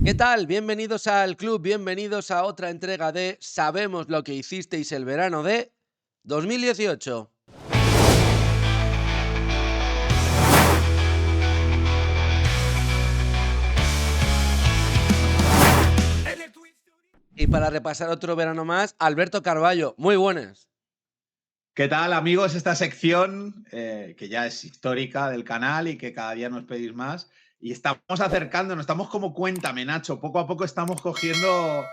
¿Qué tal? Bienvenidos al club, bienvenidos a otra entrega de Sabemos lo que hicisteis el verano de 2018. Y para repasar otro verano más, Alberto Carballo. Muy buenas. ¿Qué tal, amigos? Esta sección que ya es histórica del canal y que cada día nos pedís más. Y estamos acercándonos, estamos como cuéntame, Nacho. Poco a poco estamos cogiendo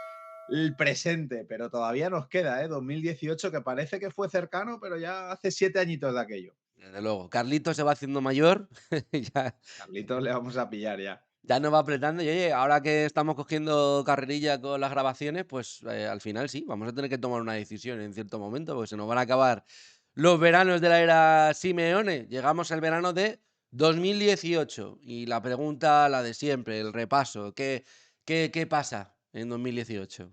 el presente, pero todavía nos queda, ¿eh? 2018, que parece que fue cercano, pero ya hace 7 añitos de aquello. Desde luego, Carlito se va haciendo mayor, ya, Carlitos le vamos a pillar ya. ya nos va apretando. Y oye, ahora que estamos cogiendo carrerilla con las grabaciones, pues al final sí, vamos a tener que tomar una decisión en cierto momento, porque se nos van a acabar los veranos de la era Simeone. Llegamos al verano de 2018 y la pregunta, la de siempre, el repaso. ¿Qué pasa en 2018?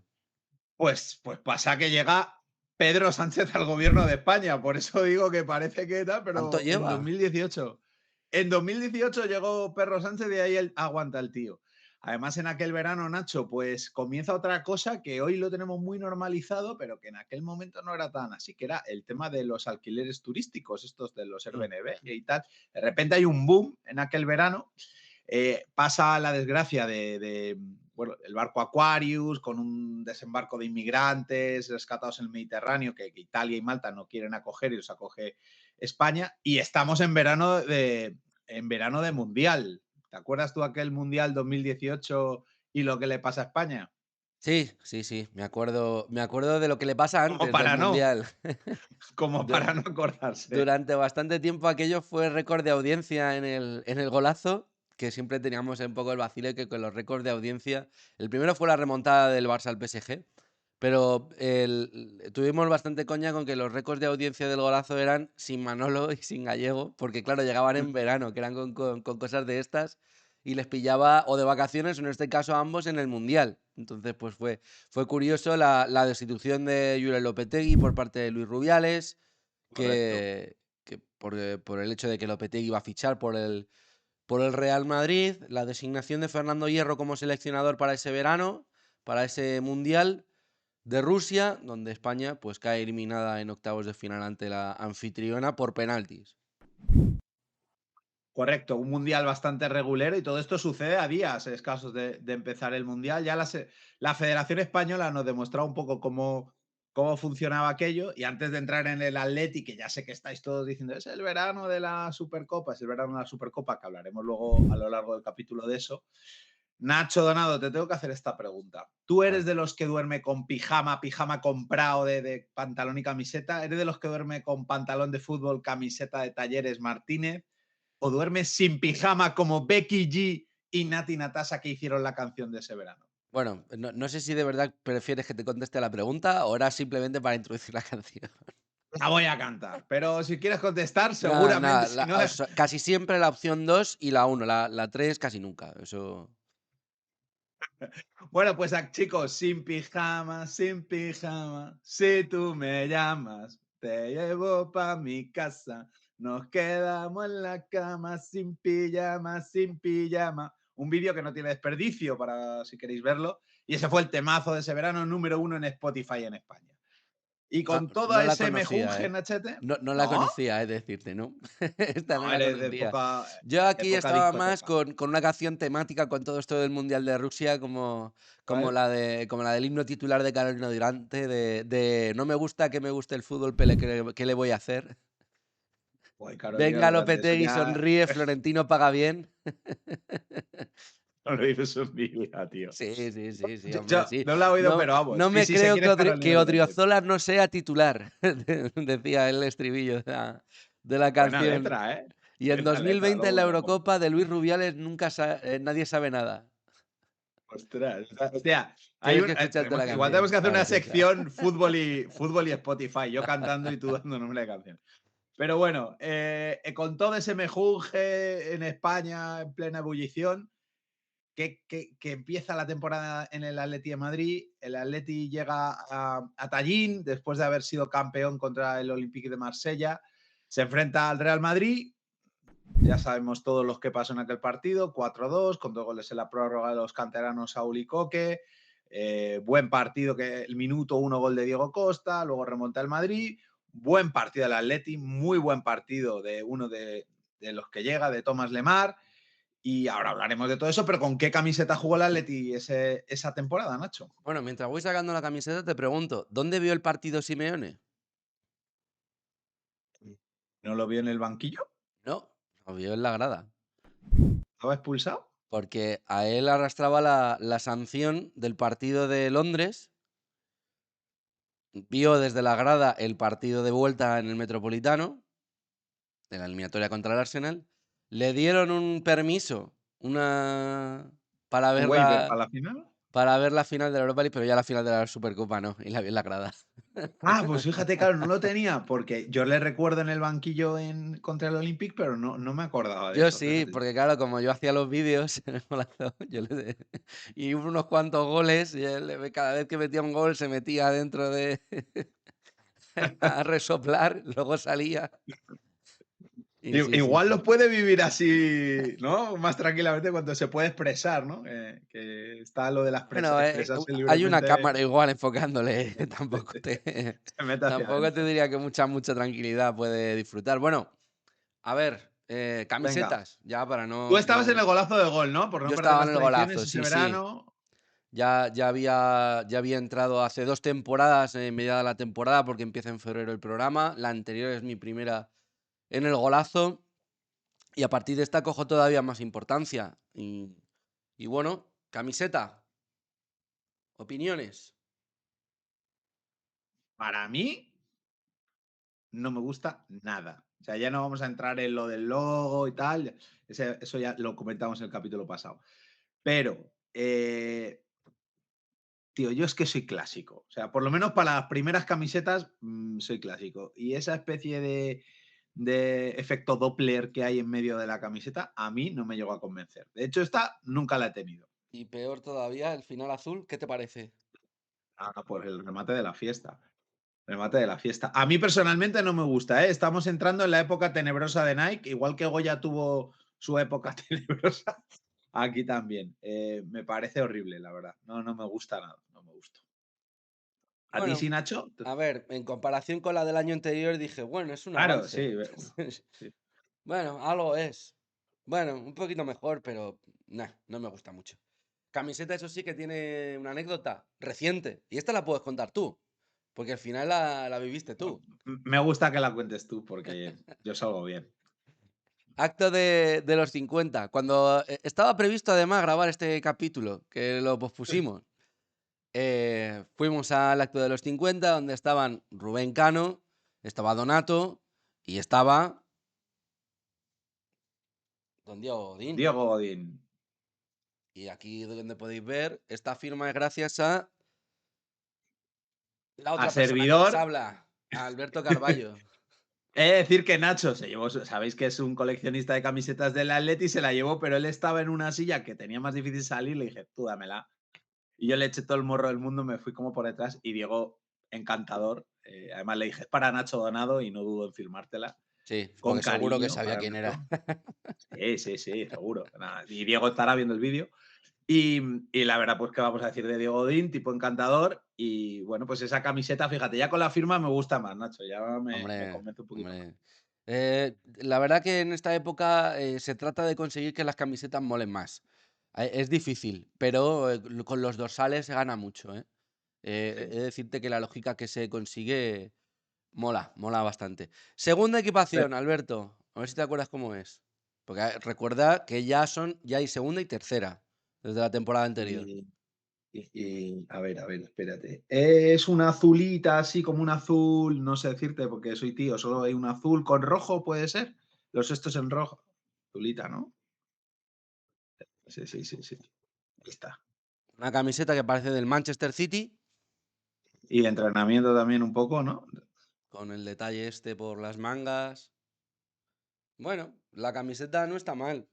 Pues pasa que llega Pedro Sánchez al gobierno de España, por eso digo que parece que tal, ¿Cuánto pero en lleva? 2018. En 2018 llegó Pedro Sánchez y ahí él aguanta el tío. Además, en aquel verano, Nacho, pues comienza otra cosa que hoy lo tenemos muy normalizado, pero que en aquel momento no era tan así, que era el tema de los alquileres turísticos, estos de los Mm. Airbnb y tal. De repente hay un boom en aquel verano. Pasa la desgracia bueno, el barco Aquarius con un desembarco de inmigrantes rescatados en el Mediterráneo que Italia y Malta no quieren acoger y los acoge España. Y estamos en verano de mundial. ¿Te acuerdas tú aquel mundial 2018 y lo que le pasa a España? Sí, sí, sí, me acuerdo de lo que le pasa Como antes del para no, Mundial. como Du- para no acordarse. Durante bastante tiempo aquello fue récord de audiencia en el Golazo, que siempre teníamos un poco el vacile que con los récords de audiencia el primero fue la remontada del Barça al PSG, pero tuvimos bastante coña con que los récords de audiencia del Golazo eran sin Manolo y sin Gallego, porque claro, llegaban en verano, que eran con cosas de estas, y les pillaba o de vacaciones, o en este caso a ambos en el Mundial. Entonces, pues fue curioso la destitución de Julen Lopetegui por parte de Luis Rubiales, Correcto. que por el hecho de que Lopetegui iba a fichar por el Real Madrid, la designación de Fernando Hierro como seleccionador para ese verano, para ese Mundial de Rusia, donde España pues cae eliminada en octavos de final ante la anfitriona por penaltis. Correcto, un mundial bastante regulero y todo esto sucede a días escasos de empezar el mundial. Ya la Federación Española nos demostraba un poco cómo funcionaba aquello y antes de entrar en el Atleti, que ya sé que estáis todos diciendo, es el verano de la Supercopa, es el verano de la Supercopa, que hablaremos luego a lo largo del capítulo de eso. Nacho Donado, te tengo que hacer esta pregunta. ¿Tú eres Vale. de los que duerme con pijama comprado de pantalón y camiseta? ¿Eres de los que duerme con pantalón de fútbol, camiseta de Talleres Martínez? ¿O duermes sin pijama como Becky G y Nati Natasha que hicieron la canción de ese verano? Bueno, no sé si de verdad prefieres que te conteste a la pregunta o era simplemente para introducir la canción. La voy a cantar, pero si quieres contestar, Nada, seguramente, nada, si no, o sea, casi siempre la opción 2 y la uno, la 3 casi nunca, eso. bueno, pues chicos, sin pijama, si tú me llamas, te llevo pa' mi casa, nos quedamos en la cama, sin pijama, sin pijama. Un vídeo que no tiene desperdicio para si queréis verlo, y ese fue el temazo de ese verano número uno en Spotify en España. Y No, con todo no la ese conocía, mejunje, ¿eh? Nachete, No la ¿no? conocía, es decirte, ¿no? Esta no No, la eres de conocía. época, Yo aquí época estaba más discoteca. con una canción temática con todo esto del Mundial de Rusia, como ¿Vale? la del himno titular de Carolina Durante, de no me gusta que me guste el fútbol, Pele, ¿qué le voy a hacer? Pues Carolina Venga Durante, eso Lopetegui, ya sonríe, Florentino paga bien. no lo dices en mi vida, tío. Sí, sí, sí, sí, hombre, Yo sí. no lo he oído, No, pero vamos. no Sí, me sí, sé creo quién que, es Carolina que Durante. Odriozola no sea titular, decía el estribillo de la Buena canción. letra, ¿eh? Y en Buena letra, 2020 en luego la me pongo. Eurocopa de Luis Rubiales nadie sabe nada. Ostras, hostia, Tienes que escucharte la igual tenemos canción, que hacer está una graciosa. sección fútbol y Spotify, yo cantando y tú dando nombre de canción. Pero bueno, con todo ese mejunje en España en plena ebullición, que empieza la temporada en el Atleti de Madrid. El Atleti llega a Tallín después de haber sido campeón contra el Olympique de Marsella. Se enfrenta al Real Madrid. Ya sabemos todos los que pasó en aquel partido, 4-2, con 2 goles en la prórroga de los canteranos Saúl y Coque. Buen partido, que el minuto uno gol de Diego Costa, luego remonta el Madrid. Buen partido del Atleti, muy buen partido de uno de los que llega, de Tomás Lemar. Y ahora hablaremos de todo eso, pero ¿con qué camiseta jugó el Atleti esa temporada, Nacho? Bueno, mientras voy sacando la camiseta, te pregunto, ¿dónde vio el partido Simeone? ¿No lo vio en el banquillo? No, lo vio en la grada. ¿Estaba expulsado? Porque a él arrastraba la sanción del partido de Londres. Vio desde la grada el partido de vuelta en el Metropolitano, de la eliminatoria contra el Arsenal. Le dieron un permiso, una para ¿Un ver waiver para la la final? para ver la final de la Europa League, pero ya la final de la Supercopa no, y la vi en la grada. Pues fíjate, claro, no lo tenía, porque yo le recuerdo en el banquillo contra el Olympique, pero no me acordaba de Yo eso, sí, fíjate. porque claro, como yo hacía los vídeos en el golazo, y hubo unos cuantos goles, y él cada vez que metía un gol se metía dentro de a resoplar, luego salía y sí, sí, Igual sí. lo puede vivir así, ¿no? Más tranquilamente cuando se puede expresar, ¿no? Que está lo de la Bueno, expresarse hay una libremente, cámara igual enfocándole, se mete hacia tampoco te adentro. diría que mucha tranquilidad puede disfrutar. Bueno, a ver, Venga, camisetas, ya para tú no estabas en no el golazo de gol, ¿no? Por no yo perder estaba en las el golazo, tradiciones ese sí, sí. verano. Ya había entrado hace 2 temporadas, mediada la temporada, porque empieza en febrero el programa. La anterior es mi primera en el golazo, y a partir de esta cojo todavía más importancia. Y bueno, camiseta, opiniones. Para mí, no me gusta nada. O sea, ya no vamos a entrar en lo del logo y tal. Eso ya lo comentamos en el capítulo pasado. Pero, tío, yo es que soy clásico. O sea, por lo menos para las primeras camisetas, soy clásico. Y esa especie de efecto Doppler que hay en medio de la camiseta, a mí no me llegó a convencer. De hecho, esta nunca la he tenido. Y peor todavía, el final azul, ¿qué te parece? Por el remate de la fiesta. Remate de la fiesta. A mí personalmente no me gusta, ¿eh? Estamos entrando en la época tenebrosa de Nike, igual que Goya tuvo su época tenebrosa, aquí también. Me parece horrible, la verdad. No me gusta nada, no me gusta. ¿A ti Bueno, sí, Nacho? a ver, en comparación con la del año anterior dije, bueno, es un Claro, avance. sí, sí. Bueno, algo es. Bueno, un poquito mejor, pero nah, no me gusta mucho. Camiseta, eso sí que tiene una anécdota reciente. Y esta la puedes contar tú, porque al final la viviste tú. Me gusta que la cuentes tú porque yo salgo bien. Acto de los 50, cuando estaba previsto además grabar este capítulo, que lo pospusimos. Fuimos al acto de los 50, donde estaban Rubén Cano, estaba Donato y estaba Don Diego Godín. Diego Godín. Y aquí donde podéis ver, esta firma es gracias a la A otra persona que nos servidor. habla, a Alberto Carballo. He de decir que Nacho se llevó, sabéis que es un coleccionista de camisetas del Atleti, se la llevó, pero él estaba en una silla que tenía más difícil salir, le dije, tú dámela. Y yo le eché todo el morro del mundo, me fui como por detrás y Diego, encantador. Además le dije, es para Nacho Donado y no dudo en firmártela. Sí, Con porque seguro que cariño sabía para quién era. Nacho. Sí, sí, sí, seguro. Nada, y Diego estará viendo el vídeo. Y la verdad, pues, ¿qué vamos a decir de Diego Godín? Tipo encantador. Y bueno, pues esa camiseta, fíjate, ya con la firma me gusta más, Nacho. Ya me Hombre, convence un poquito más. hombre. La verdad que en esta época se trata de conseguir que las camisetas molen más. Es difícil, pero con los dorsales se gana mucho, ¿eh? He Sí. de decirte que la lógica que se consigue mola bastante. Segunda equipación, Alberto. A ver si te acuerdas cómo es. Porque recuerda que ya hay segunda y tercera desde la temporada anterior. Y, a ver, espérate. Es una azulita, así como un azul, no sé decirte porque soy tío, solo hay un azul con rojo, ¿puede ser? Los estos en rojo. Azulita, ¿no? Sí, sí, sí, sí. Ahí está. Una camiseta que parece del Manchester City, Y de entrenamiento también un poco, ¿no? con el detalle este por las mangas. Bueno, la camiseta no está mal.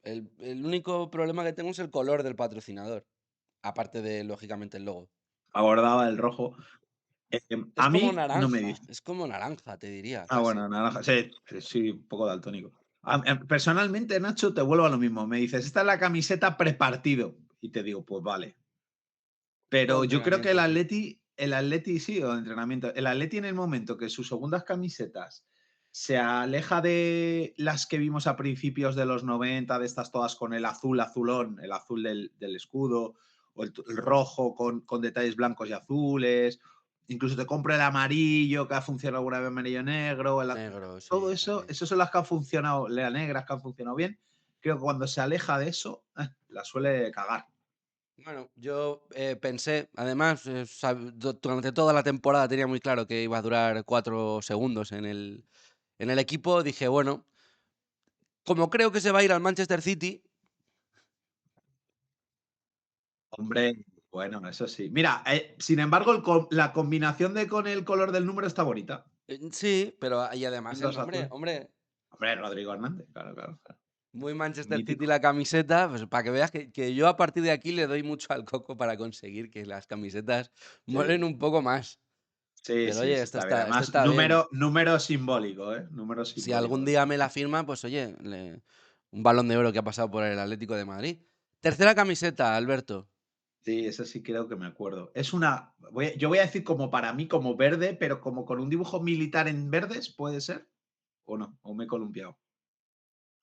El único problema que tengo es el color del patrocinador. Aparte de, lógicamente, el logo. Abordaba el rojo. Es A como mí no me naranja, dice. es como naranja, te diría, casi. Bueno, naranja. Sí, sí, sí, un poco daltónico. Personalmente, Nacho, te vuelvo a lo mismo. Me dices, esta es la camiseta prepartido. Y te digo, pues vale. O Pero yo creo que entrenamiento, sí. El Atleti sí, o entrenamiento. El Atleti en el momento que sus segundas camisetas se aleja de las que vimos a principios de los 90, de estas todas con el azul azulón, el azul del escudo, o el rojo con detalles blancos y azules, incluso te compro el amarillo, que ha funcionado alguna vez amarillo negro, Negro, todo sí, eso, también. esos son las que han funcionado, las negras que han funcionado bien. Creo que cuando se aleja de eso, la suele cagar. Bueno, yo pensé, además, durante toda la temporada tenía muy claro que iba a durar 4 segundos en el equipo. Dije, bueno, como creo que se va a ir al Manchester City, Hombre, bueno, eso sí. Mira, sin embargo, la combinación de con el color del número está bonita. sí, pero y además el Dos nombre, azul. hombre, Hombre, Rodrigo Hernández, claro, claro, claro. muy Manchester City Mítico. la camiseta, pues para que veas que yo a partir de aquí le doy mucho al coco para conseguir que las camisetas molen Sí, un poco más. sí, Pero sí, oye, sí, está bien. esto Además, está bien. número simbólico, ¿eh? Número Si simbólico. algún día me la firma, pues oye, un Balón de Oro que ha pasado por el Atlético de Madrid. Tercera camiseta, Alberto. Sí, eso sí creo que me acuerdo. Es una, yo voy a decir como para mí, como verde, pero como con un dibujo militar en verdes, ¿puede ser? ¿O no? ¿O me he columpiado?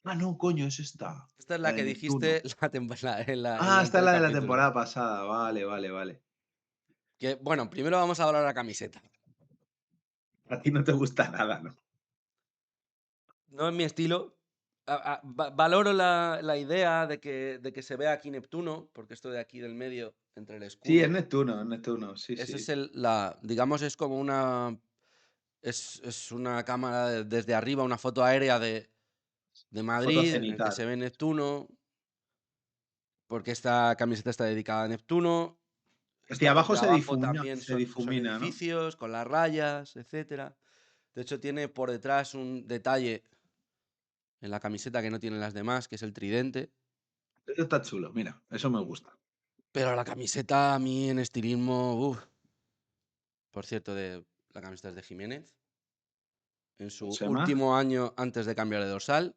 Ah, no, coño, es esta. Esta es La la de que Neptuno. dijiste en el Ah, esta es anterior la de la capítulo. temporada pasada. Vale, vale, vale. Que, bueno, primero vamos a hablar de la camiseta. A ti no te gusta nada, ¿no? No es mi estilo. Valoro la idea de que se vea aquí Neptuno, porque esto de aquí del medio, entre el Sí, escudo, Es Neptuno, sí, ese es sí. digamos, es como es una cámara desde arriba, una foto aérea de La foto Madrid, en el que cenital. se ve Neptuno, porque esta camiseta está dedicada a Neptuno. Hacia Estos abajo de abajo también se son difumina, ¿no? edificios con las rayas, etcétera. De hecho, tiene por detrás un detalle en la camiseta que no tienen las demás, que es el tridente. Eso está chulo, mira, eso me gusta. Pero la camiseta a mí en estilismo, por cierto, la camiseta es de Jiménez, en su Josema, último año antes de cambiar de dorsal,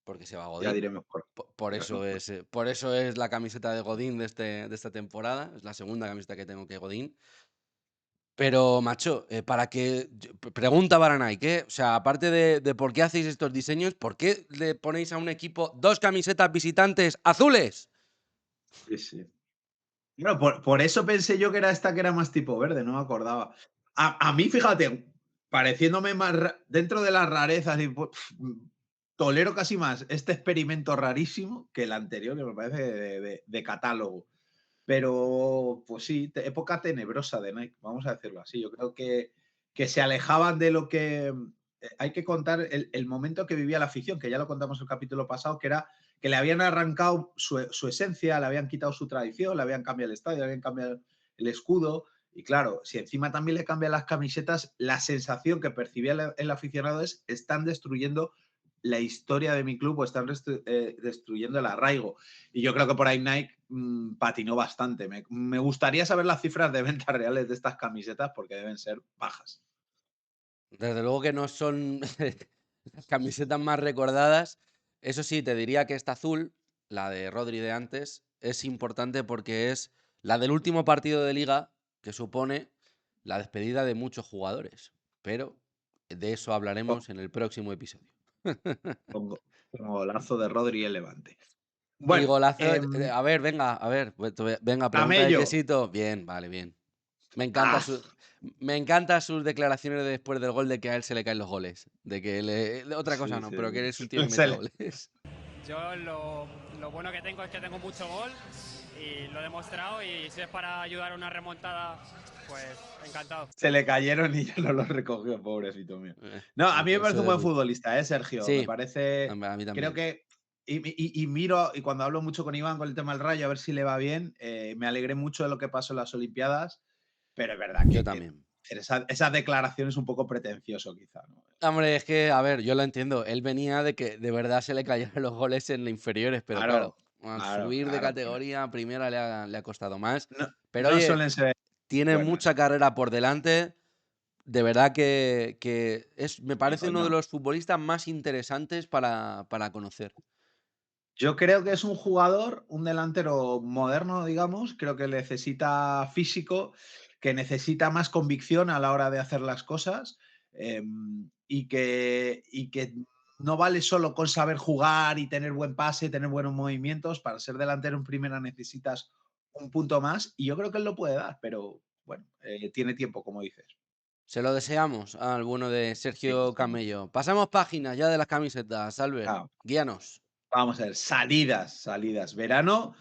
porque se va a ya Godín. diremos por diremos por Por eso es la camiseta de Godín de esta temporada. Es la segunda camiseta que tengo que Godín. Pero, macho, para que. Pregunta para Nike, ¿eh? O sea, aparte de por qué hacéis estos diseños, ¿por qué le ponéis a un equipo dos camisetas visitantes azules? sí, sí. Bueno, por eso pensé yo que era esta que era más tipo verde, no me acordaba. A mí, fíjate, pareciéndome más dentro de las rarezas, y, tolero casi más este experimento rarísimo que el anterior, que me parece de catálogo. Pero, pues sí, época tenebrosa de Nike, vamos a decirlo así. Yo creo que se alejaban de lo que... hay que contar el momento que vivía la afición, que ya lo contamos el capítulo pasado, que era que le habían arrancado su esencia, le habían quitado su tradición, le habían cambiado el estadio, le habían cambiado el escudo. Y claro, si encima también le cambian las camisetas, la sensación que percibía el aficionado es están destruyendo la historia de mi club o están destruyendo el arraigo. Y yo creo que por ahí Nike patinó bastante. Me gustaría saber las cifras de ventas reales de estas camisetas porque deben ser bajas. Desde luego que no son las camisetas más recordadas. Eso sí, te diría que esta azul, la de Rodri de antes, es importante porque es la del último partido de liga que supone la despedida de muchos jugadores. Pero de eso Con, hablaremos en el próximo episodio. con golazo de Rodri y el Levante. Y Bueno, golazo. A ver, venga, a ver. Venga, pregunta de Camello. quesito. Bien, vale, bien. Me encanta Ah, su, Me encanta sus declaraciones después del gol de que a él se le caen los goles. De que otra cosa sí, no, sí, pero que eres un tío que sí. mete goles. Yo lo bueno que tengo es que tengo mucho gol y lo he demostrado y si es para ayudar a una remontada, pues encantado. Se le cayeron y ya no los recogió, pobrecito mío. No, a mí me En su parece un buen debut. futbolista, Sergio. Me Sí, parece, a mí creo también. que, y miro, y cuando hablo mucho con Iván con el tema del Rayo, a ver si le va bien, me alegré mucho de lo que pasó en las Olimpiadas, pero es verdad Yo que también. esa declaración es un poco pretencioso, quizá, ¿no? Hombre, es que, a ver, yo lo entiendo. Él venía de que de verdad se le cayeran los goles en las inferiores, pero claro, Claro, al claro, subir de claro. categoría a primera le ha costado más. No, Pero no oye, suelen ser tiene buenas. mucha carrera por delante. de verdad que me Sí, parece uno de coño. los futbolistas más interesantes para conocer. Yo creo que es un jugador, un delantero moderno, digamos, creo que necesita físico, que necesita más convicción a la hora de hacer las cosas, y que no vale solo con saber jugar y tener buen pase, tener buenos movimientos. Para ser delantero en primera necesitas un punto más y yo creo que él lo puede dar, pero bueno, tiene tiempo, como dices. Se lo deseamos al bueno de Sí, Sergio sí. Camello. Pasamos páginas ya de las camisetas, Albert. Claro. Guíanos. Vamos a ver, salidas. Verano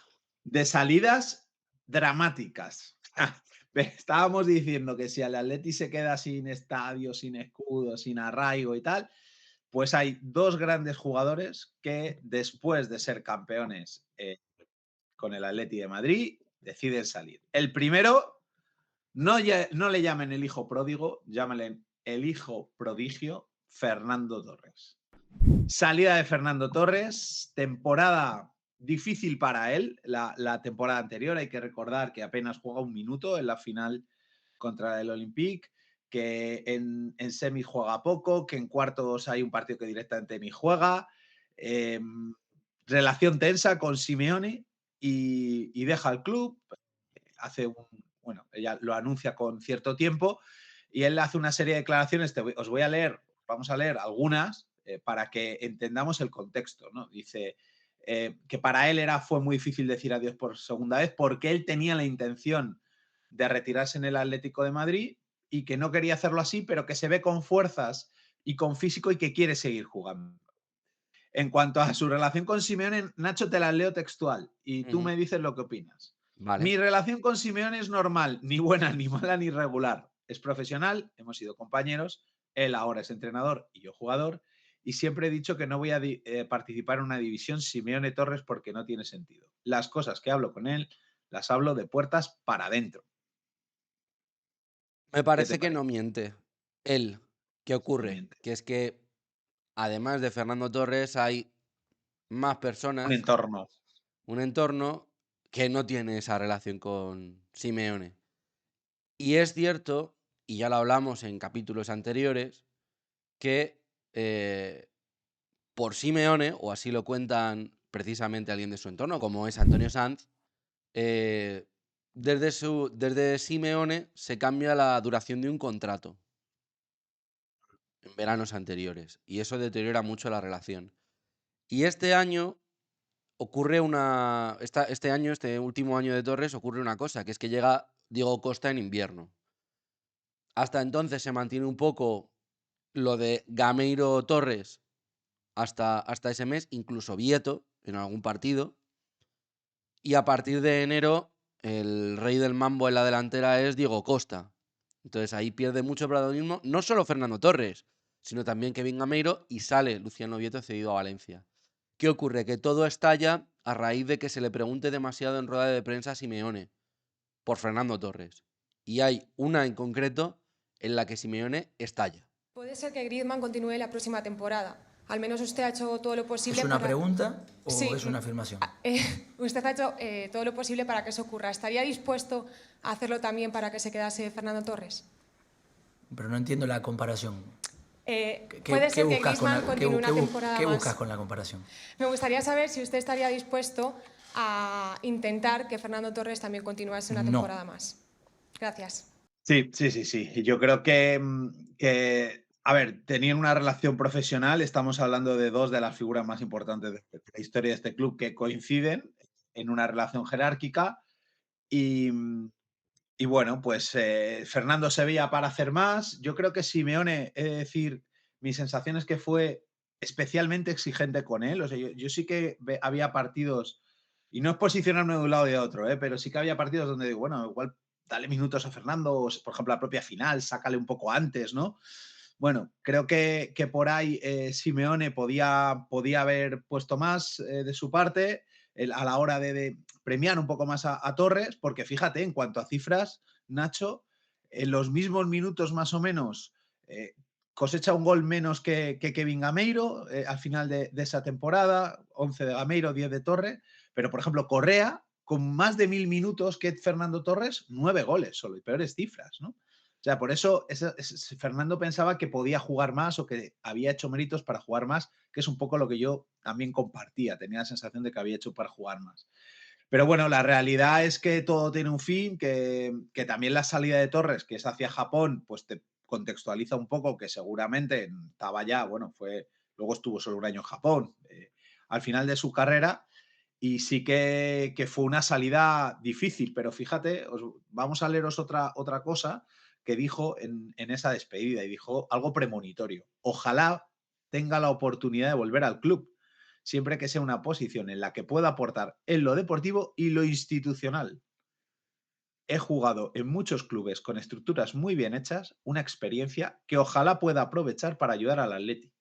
de salidas dramáticas. Estábamos diciendo que si el Atleti se queda sin estadio, sin escudo, sin arraigo y tal, pues hay dos grandes jugadores que después de ser campeones con el Atleti de Madrid deciden salir. El primero, no le llamen el hijo pródigo, llámenle el hijo prodigio, Fernando Torres. Salida de Fernando Torres, temporada difícil para él, la temporada anterior. Hay que recordar que apenas juega un minuto en la final contra el Olympique, que en semi juega poco, que en cuartos hay un partido que directamente ni juega. Eh, Relación tensa con Simeone y deja el club. Bueno, ella lo anuncia con cierto tiempo y él hace una serie de declaraciones. Os voy a leer, vamos a leer algunas para que entendamos el contexto, ¿no? Dice que para él fue muy difícil decir adiós por segunda vez porque él tenía la intención de retirarse en el Atlético de Madrid y que no quería hacerlo así, pero que se ve con fuerzas y con físico y que quiere seguir jugando. En cuanto a su relación con Simeone, Nacho, te la leo textual y tú Ujú. me dices lo que opinas. Vale. Mi relación con Simeone es normal, ni buena, ni mala, ni regular. Es profesional, hemos sido compañeros, él ahora es entrenador y yo jugador, y siempre he dicho que no voy a participar en una división Simeone-Torres porque no tiene sentido. Las cosas que hablo con él las hablo de puertas para adentro. Me ¿Qué te parece que no parece? miente. Él. ¿Qué No ocurre? miente. Que es que, además de Fernando Torres, hay más Un personas, entorno. un entorno que no tiene esa relación con Simeone. Y es cierto, y ya lo hablamos en capítulos anteriores, que por Simeone, o así lo cuentan precisamente alguien de su entorno, como es Antonio Sanz, eh, desde Simeone se cambia la duración de un contrato en veranos anteriores, y eso deteriora mucho la relación. Y este año ocurre este último año de Torres, ocurre una cosa, que es que llega Diego Costa en invierno. Hasta entonces se mantiene un poco lo de Gameiro Torres hasta ese mes, incluso Vieto en algún partido. Y a partir de enero, el rey del mambo en la delantera es Diego Costa. Entonces ahí pierde mucho protagonismo, no solo Fernando Torres, sino también Kevin Gameiro y sale Luciano Vieto cedido a Valencia. ¿Qué ocurre? Que todo estalla a raíz de que se le pregunte demasiado en rueda de prensa a Simeone por Fernando Torres. Y hay una en concreto en la que Simeone estalla. ¿Puede ser que Griezmann continúe la próxima temporada? Al menos usted ha hecho todo lo posible ¿Es una para... pregunta o Sí, es una afirmación? usted ha hecho todo lo posible para que eso ocurra. ¿Estaría dispuesto a hacerlo también para que se quedase Fernando Torres? Pero no entiendo la comparación. Puede ser que Griezmann continúe una temporada ¿Qué más. buscas con la comparación? Me gustaría saber si usted estaría dispuesto a intentar que Fernando Torres también continuase una No. temporada más. Gracias. Sí. Y yo creo que, a ver, tenían una relación profesional. Estamos hablando de dos de las figuras más importantes de la historia de este club que coinciden en una relación jerárquica. Y bueno, pues Fernando se veía para hacer más. Yo creo que Simeone, es decir, mi sensación es que fue especialmente exigente con él. O sea, yo sí que había partidos, y no es posicionarme de un lado y de otro, pero sí que había partidos donde digo, bueno, igual dale minutos a Fernando, o, por ejemplo, la propia final, sácale un poco antes, ¿no? Bueno, creo que por ahí Simeone podía haber puesto más de su parte a la hora de premiar un poco más a Torres, porque fíjate, en cuanto a cifras, Nacho, en los mismos minutos más o menos, cosecha un gol menos que Kevin Gameiro al final de esa temporada, 11 de Gameiro, 10 de Torres, pero por ejemplo Correa, con más de 1000 minutos que Fernando Torres, 9 goles solo, y peores cifras, ¿no? O sea, por eso Fernando pensaba que podía jugar más o que había hecho méritos para jugar más, que es un poco lo que yo también compartía. Tenía la sensación de que había hecho para jugar más. Pero bueno, la realidad es que todo tiene un fin, que también la salida de Torres, que es hacia Japón, pues te contextualiza un poco que seguramente estaba ya, bueno, luego estuvo solo un año en Japón, al final de su carrera, y sí que fue una salida difícil, pero fíjate, vamos a leeros otra cosa que dijo en esa despedida, y dijo algo premonitorio. Ojalá tenga la oportunidad de volver al club, siempre que sea una posición en la que pueda aportar en lo deportivo y lo institucional. He jugado en muchos clubes con estructuras muy bien hechas, una experiencia que ojalá pueda aprovechar para ayudar al Atleti.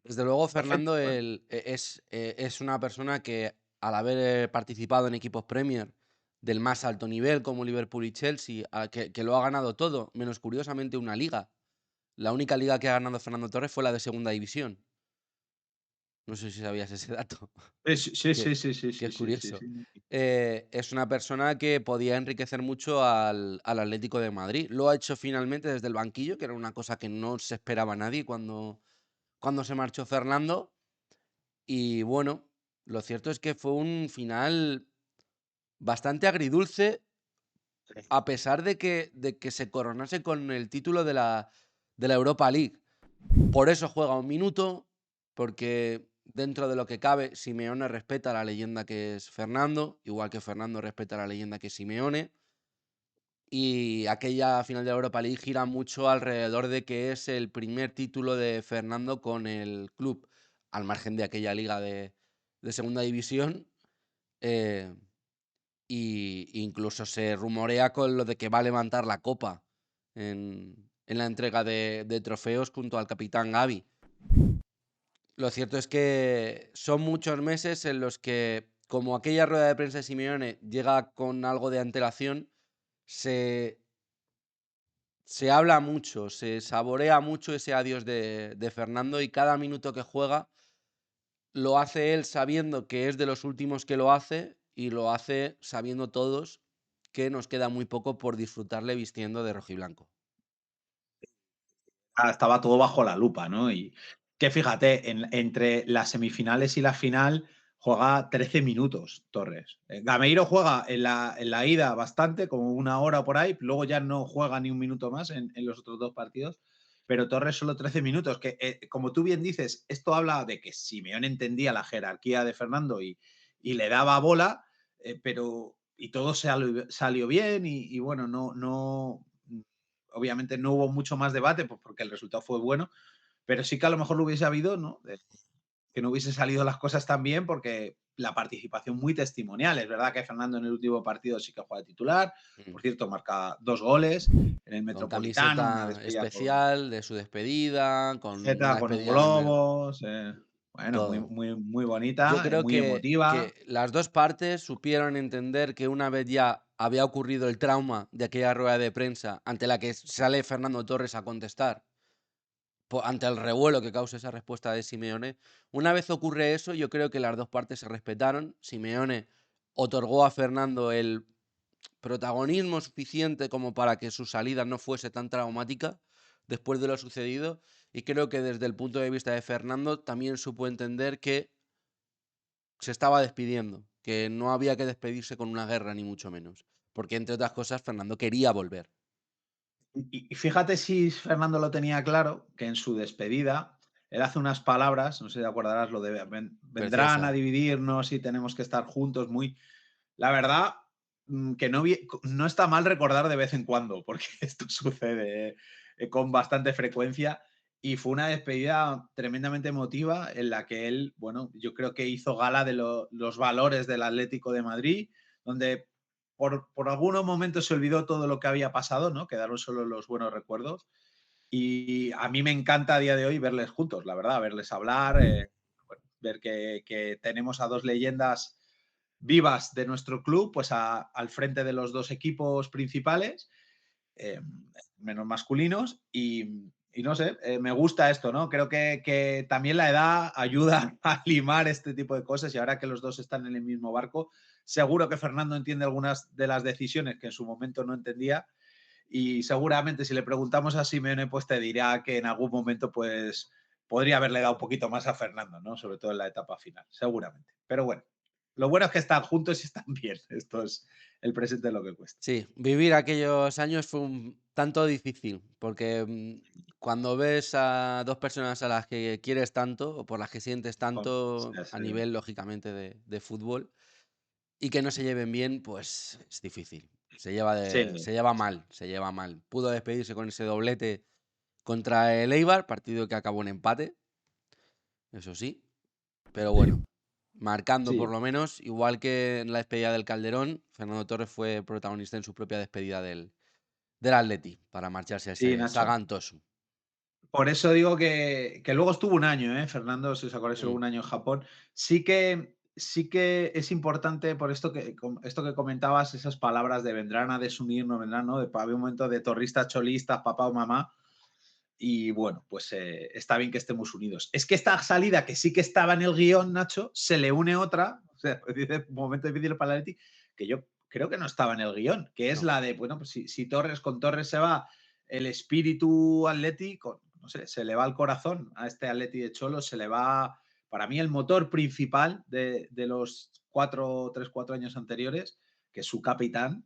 Desde luego, Perfecto, Fernando bueno. es una persona que, al haber participado en equipos Premier del más alto nivel, como Liverpool y Chelsea, que lo ha ganado todo, menos curiosamente una liga. La única liga que ha ganado Fernando Torres fue la de segunda división. No sé si sabías ese dato, Sí, sí, que, sí, sí, sí, que sí, es sí, sí, curioso. sí. Es una persona que podía enriquecer mucho al Atlético de Madrid. Lo ha hecho finalmente desde el banquillo, que era una cosa que no se esperaba nadie cuando se marchó Fernando. Y bueno, lo cierto es que fue un final bastante agridulce, a pesar de que se coronase con el título de la Europa League. Por eso juega un minuto, porque dentro de lo que cabe, Simeone respeta la leyenda que es Fernando, igual que Fernando respeta la leyenda que es Simeone. Y aquella final de la Europa League gira mucho alrededor de que es el primer título de Fernando con el club, al margen de aquella liga de segunda división. Eh, y incluso se rumorea con lo de que va a levantar la copa en la entrega de trofeos junto al capitán Gavi. Lo cierto es que son muchos meses en los que, como aquella rueda de prensa de Simeone llega con algo de antelación, se, se habla mucho, se saborea mucho ese adiós de Fernando, y cada minuto que juega lo hace él sabiendo que es de los últimos que lo hace, y lo hace sabiendo todos que nos queda muy poco por disfrutarle vistiendo de rojiblanco. Estaba todo bajo la lupa, ¿no? Y que fíjate, entre las semifinales y la final juega 13 minutos Torres. Gameiro juega en la ida bastante, como una hora por ahí, luego ya no juega ni un minuto más en los otros dos partidos, pero Torres solo 13 minutos, que como tú bien dices, esto habla de que Simeone entendía la jerarquía de Fernando y le daba bola, pero y todo salió bien y bueno, no, obviamente no hubo mucho más debate, pues porque el resultado fue bueno, pero sí que a lo mejor lo hubiese habido, ¿no? Que no hubiesen salido las cosas tan bien porque la participación muy testimonial. Es verdad que Fernando en el último partido sí que juega titular, Mm. por cierto, marca 2 goles en el Con Metropolitano, una camiseta despedida con especial de su despedida, con una tarjeta, con despedida en el globos, bueno, muy, todo. muy, muy Yo bonita, creo muy que emotiva. las dos partes supieron entender que una vez ya había ocurrido el trauma de aquella rueda de prensa ante la que sale Fernando Torres a contestar, ante el revuelo que causa esa respuesta de Simeone. Una vez ocurre eso, yo creo que las dos partes se respetaron. Simeone otorgó a Fernando el protagonismo suficiente como para que su salida no fuese tan traumática después de lo sucedido, y creo que desde el punto de vista de Fernando también supo entender que se estaba despidiendo, que no había que despedirse con una guerra ni mucho menos, porque entre otras cosas Fernando quería volver. Y fíjate si Fernando lo tenía claro, que en su despedida él hace unas palabras, no sé si te acordarás, lo de vendrán a Preciosa. dividirnos y tenemos que estar juntos, muy... La verdad, que no está mal recordar de vez en cuando, porque esto sucede con bastante frecuencia. Y fue una despedida tremendamente emotiva en la que él, bueno, yo creo que hizo gala de los valores del Atlético de Madrid, donde por algunos momentos se olvidó todo lo que había pasado, ¿no? Quedaron solo los buenos recuerdos. Y a mí me encanta a día de hoy verles juntos, la verdad, verles hablar, bueno, ver que tenemos a dos leyendas vivas de nuestro club, pues al frente de los dos equipos principales, eh, menos masculinos, y no sé, me gusta esto, ¿no? Creo que también la edad ayuda a limar este tipo de cosas, y ahora que los dos están en el mismo barco, seguro que Fernando entiende algunas de las decisiones que en su momento no entendía, y seguramente si le preguntamos a Simeone, pues te dirá que en algún momento pues podría haberle dado un poquito más a Fernando, ¿no? Sobre todo en la etapa final, seguramente. Pero bueno, lo bueno es que están juntos y están bien. Esto es el presente de lo que cuesta. Sí, vivir aquellos años fue un tanto difícil, porque cuando ves a dos personas a las que quieres tanto o por las que sientes tanto Sí, a sí. nivel, lógicamente, de fútbol y que no se lleven bien, pues es difícil. Sí, Se lleva mal, se lleva mal. Pudo despedirse con ese doblete contra el Eibar, partido que acabó en empate, eso sí, pero bueno, marcando por sí, lo menos, igual que en la despedida del Calderón, Fernando Torres fue protagonista en su propia despedida del Atleti para marcharse a sí, ese Nacho. Sagan Tosu. Por eso digo que luego estuvo un año, ¿eh? Fernando, si os acordáis, estuvo Mm, un año en Japón. Sí que es importante por esto que comentabas, esas palabras de vendrán a desunir, no vendrán, ¿no? Había un momento de torristas, cholistas, papá o mamá. Y bueno, pues está bien que estemos unidos. Es que esta salida, que sí que estaba en el guión, Nacho, se le une otra, o sea, dice un momento difícil para el Atleti, que yo creo que no estaba en el guión, que es no. la de, bueno, pues si Torres con Torres se va, el espíritu atlético, no sé, se le va al corazón a este Atleti de Cholo, se le va, para mí, el motor principal de los 3, 4 años anteriores, que es su capitán,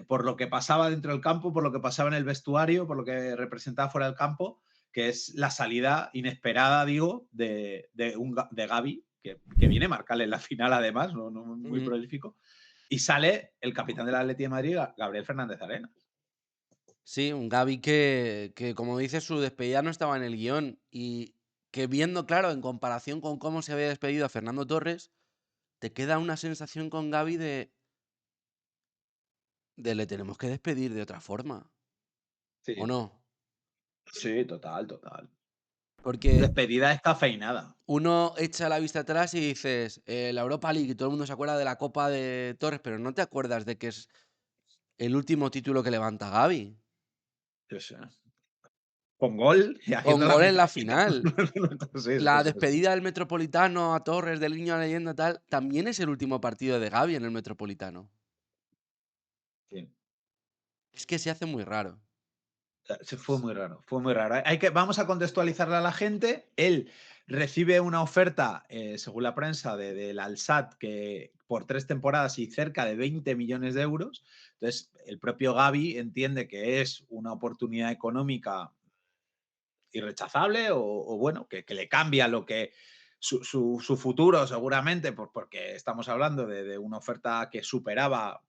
por lo que pasaba dentro del campo, por lo que pasaba en el vestuario, por lo que representaba fuera del campo, que es la salida inesperada, digo, de Gavi, que viene a marcarle en la final además, no muy Ujú. prolífico, y sale el capitán del Atleti de Madrid, Gabriel Fernández Arenas. Sí, un Gavi que, como dices, su despedida no estaba en el guión y que viendo, claro, en comparación con cómo se había despedido a Fernando Torres, te queda una sensación con Gavi de le tenemos que despedir de otra forma, ¿o Sí, no? sí, total, total. Porque Despedida descafeinada. uno echa la vista atrás y dices, la Europa League, y todo el mundo se acuerda de la Copa de Torres, pero no te acuerdas de que es el último título que levanta Gavi. Yo sé. Con gol y Con haciendo la gol en la metralleta. final. Sí, sí, La sí, sí. despedida del Metropolitano a Torres, del Niño a Leyenda, tal, también es el último partido de Gavi en el Metropolitano. Sí. Es que se hace muy raro. Se fue muy raro, fue muy raro. Vamos a contextualizarle a la gente. Él recibe una oferta, según la prensa, del Al-Sadd que por 3 temporadas y cerca de 20 millones de euros. Entonces, el propio Gavi entiende que es una oportunidad económica irrechazable o bueno, que le cambia lo que su futuro seguramente, porque estamos hablando de una oferta que superaba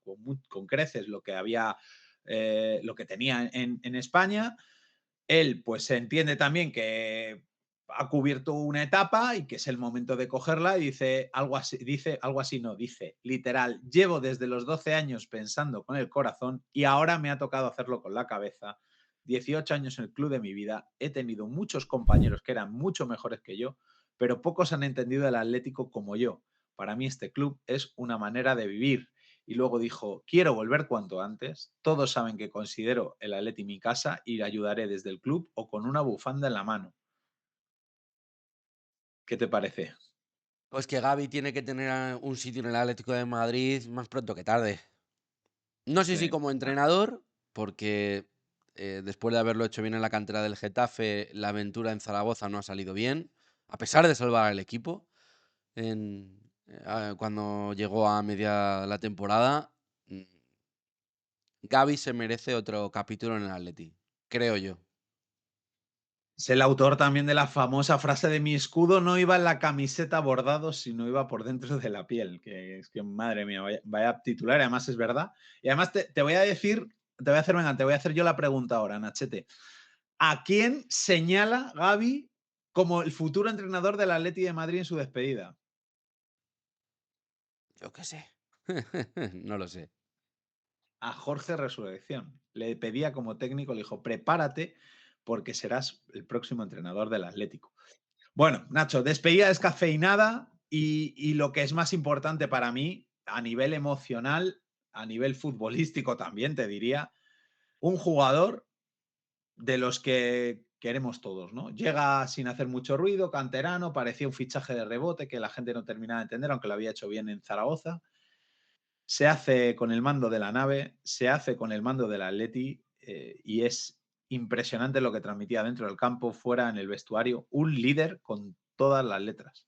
con creces lo que había, lo que tenía en España. Él pues entiende también que ha cubierto una etapa y que es el momento de cogerla y dice algo así, no, dice literal, llevo desde los 12 años pensando con el corazón y ahora me ha tocado hacerlo con la cabeza. 18 años en el club de mi vida, he tenido muchos compañeros que eran mucho mejores que yo, pero pocos han entendido el Atlético como yo. Para mí este club es una manera de vivir. Y luego dijo, quiero volver cuanto antes, todos saben que considero el Atleti mi casa y le ayudaré desde el club o con una bufanda en la mano. ¿Qué te parece? Pues que Gavi tiene que tener un sitio en el Atlético de Madrid más pronto que tarde. No sé si Sí. como entrenador, porque después de haberlo hecho bien en la cantera del Getafe, la aventura en Zaragoza no ha salido bien, a pesar de salvar al equipo. Cuando llegó a media la temporada, mm, Gavi se merece otro capítulo en el Atleti, creo yo. Es el autor también de la famosa frase de mi escudo no iba en la camiseta bordado, sino iba por dentro de la piel. Que es que, madre mía, vaya titular, y además es verdad. Y además te voy a decir, te voy a hacer yo la pregunta ahora, Nachete. ¿A quién señala Gavi como el futuro entrenador del Atleti de Madrid en su despedida? Yo qué sé. No lo sé. A Jorge Resurrección. Le pedía como técnico, le dijo, prepárate porque serás el próximo entrenador del Atlético. Bueno, Nacho, despedida descafeinada y lo que es más importante para mí, a nivel emocional, a nivel futbolístico también, te diría, un jugador de los que queremos todos, ¿no? Llega sin hacer mucho ruido, canterano, parecía un fichaje de rebote que la gente no terminaba de entender, aunque lo había hecho bien en Zaragoza. Se hace con el mando de la nave, se hace con el mando del Atleti. y es impresionante lo que transmitía dentro del campo, fuera, en el vestuario. Un líder con todas las letras.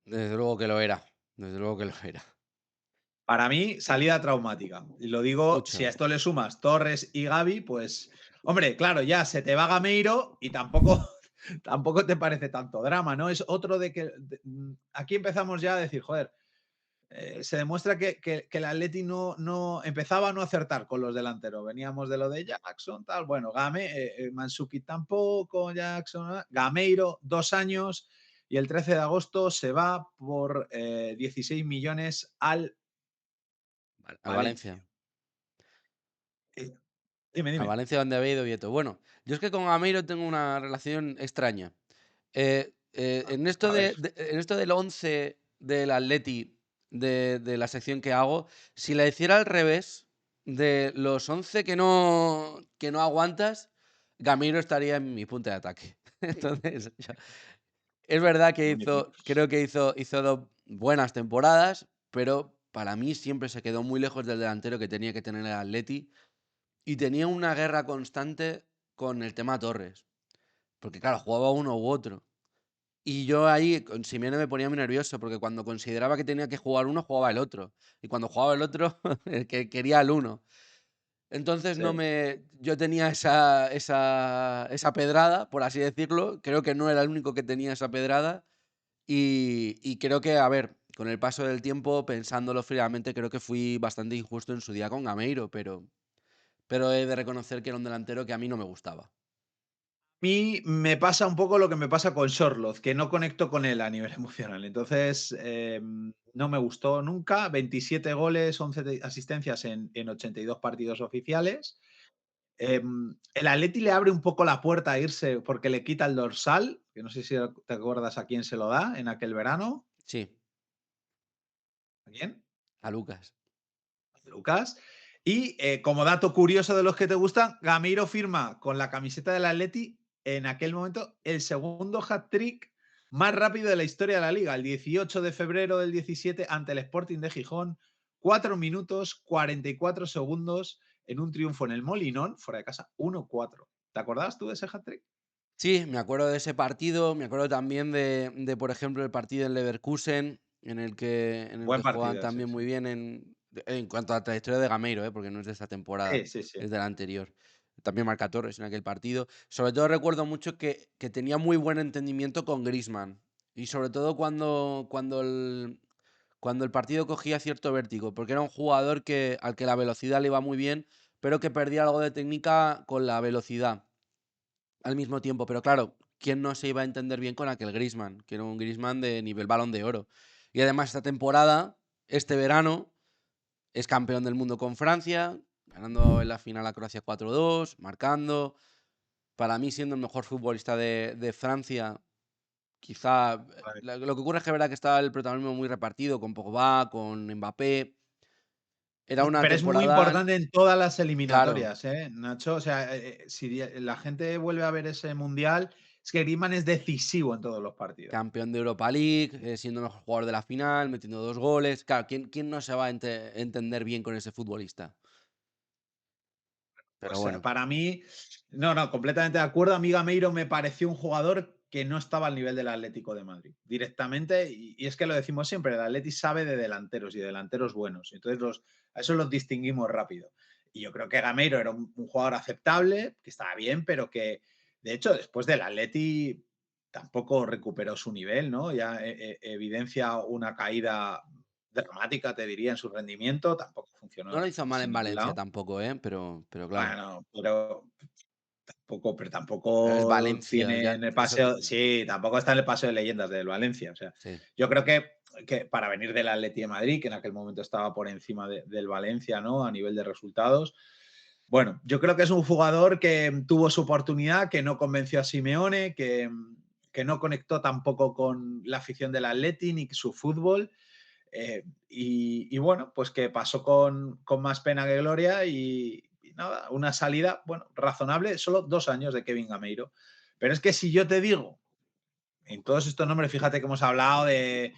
Desde luego que lo era. Desde luego que lo era. Para mí, salida traumática. Y lo digo, si a Mucho. esto le sumas Torres y Gavi, pues, hombre, claro, ya se te va Gameiro y tampoco, tampoco te parece tanto drama, ¿no? Es otro de que aquí empezamos ya a decir, joder, se demuestra que el Atleti no empezaba a no acertar con los delanteros. Veníamos de lo de Jackson, tal. Bueno, Mandzukic tampoco, Jackson, Gameiro, 2 años, y el 13 de agosto se va por 16 millones al Al Valencia. Valencia. Dime, Al dime. Valencia donde había ido Vieto. Bueno, yo es que con Gameiro tengo una relación extraña. A ver, En esto del 11 del Atleti, de la sección que hago, si la hiciera al revés, de los 11 que no aguantas, Gameiro estaría en mi punta de ataque. Entonces, es verdad que creo que hizo 2 buenas temporadas, pero para mí siempre se quedó muy lejos del delantero que tenía que tener el Atleti y tenía una guerra constante con el tema Torres. Porque claro, jugaba uno u otro. Y yo ahí con Simeone me ponía muy nervioso, porque cuando consideraba que tenía que jugar uno, jugaba el otro. Y cuando jugaba el otro, el que quería el uno. Entonces sí. yo tenía esa pedrada, por así decirlo. Creo que no era el único que tenía esa pedrada. Y creo que, a ver, con el paso del tiempo, pensándolo fríamente, creo que fui bastante injusto en su día con Gameiro, pero he de reconocer que era un delantero que a mí no me gustaba. A mí me pasa un poco lo que me pasa con Sorloth, que no conecto con él a nivel emocional. Entonces, no me gustó nunca. 27 goles, 11 asistencias en 82 partidos oficiales. El Atleti le abre un poco la puerta a irse porque le quita el dorsal, que no sé si te acuerdas a quién se lo da en aquel verano. Sí, ¿A quién? a Lucas. Lucas. Y como dato curioso de los que te gustan, Gameiro firma con la camiseta del Atleti en aquel momento el segundo hat-trick más rápido de la historia de la liga, el 18 de febrero del 17 ante el Sporting de Gijón, 4 minutos 44 segundos en un triunfo en el Molinón, fuera de casa, 1-4. ¿Te acordabas tú de ese hat-trick? Sí, me acuerdo de ese partido, me acuerdo también por ejemplo, el partido en Leverkusen, en el que Buen juegan partido, sí, también sí. muy bien en cuanto a la trayectoria de Gameiro, porque no es de esta temporada, Sí, sí, sí. es de la anterior. También marca Torres en aquel partido. Sobre todo recuerdo mucho que tenía muy buen entendimiento con Griezmann. Y sobre todo cuando el partido cogía cierto vértigo, porque era un jugador al que la velocidad le iba muy bien, pero que perdía algo de técnica con la velocidad al mismo tiempo. Pero claro, ¿quién no se iba a entender bien con aquel Griezmann? Que era un Griezmann de nivel Balón de Oro. Y además esta temporada, este verano, es campeón del mundo con Francia, ganando en la final a Croacia 4-2, marcando. Para mí, siendo el mejor futbolista de Francia, quizá. Lo que ocurre es que es verdad que estaba el protagonismo muy repartido con Pogba, con Mbappé. Era una Pero es muy temporada. importante en todas las Claro, eliminatorias, Nacho. O sea, si la gente vuelve a ver ese mundial, es que Griezmann es decisivo en todos los partidos. campeón de Europa League, siendo el mejor jugador de la final, metiendo 2 goles. Claro, ¿quién no se va a entender bien con ese futbolista? Pero Pues bueno, para mí, no, completamente de acuerdo. A mí Gameiro me pareció un jugador que no estaba al nivel del Atlético de Madrid, directamente. Y es que lo decimos siempre, el Atleti sabe de delanteros y de delanteros buenos. Entonces a eso los distinguimos rápido. Y yo creo que Gameiro era un jugador aceptable, que estaba bien, pero que, de hecho, después del Atleti tampoco recuperó su nivel, ¿no? Ya evidencia una caída dramática, te diría, en su rendimiento. Tampoco no funcionó lo hizo mal casi en en ningún Valencia lado. tampoco, ¿eh? Pero claro, Bueno, pero es tampoco Valencia, tiene ya, en el eso paseo, sí, tampoco está en el paseo de leyendas del Valencia. O sea, sí. yo creo que para venir del Atleti de Madrid, que en aquel momento estaba por encima del Valencia, ¿no? A nivel de resultados. Bueno, yo creo que es un jugador que tuvo su oportunidad, que no convenció a Simeone, que no conectó tampoco con la afición del Atleti ni su fútbol. Y bueno, pues que pasó con más pena que gloria y nada, una salida, bueno, razonable, solo 2 años de Kevin Gameiro. Pero es que si yo te digo, en todos estos nombres, fíjate que hemos hablado de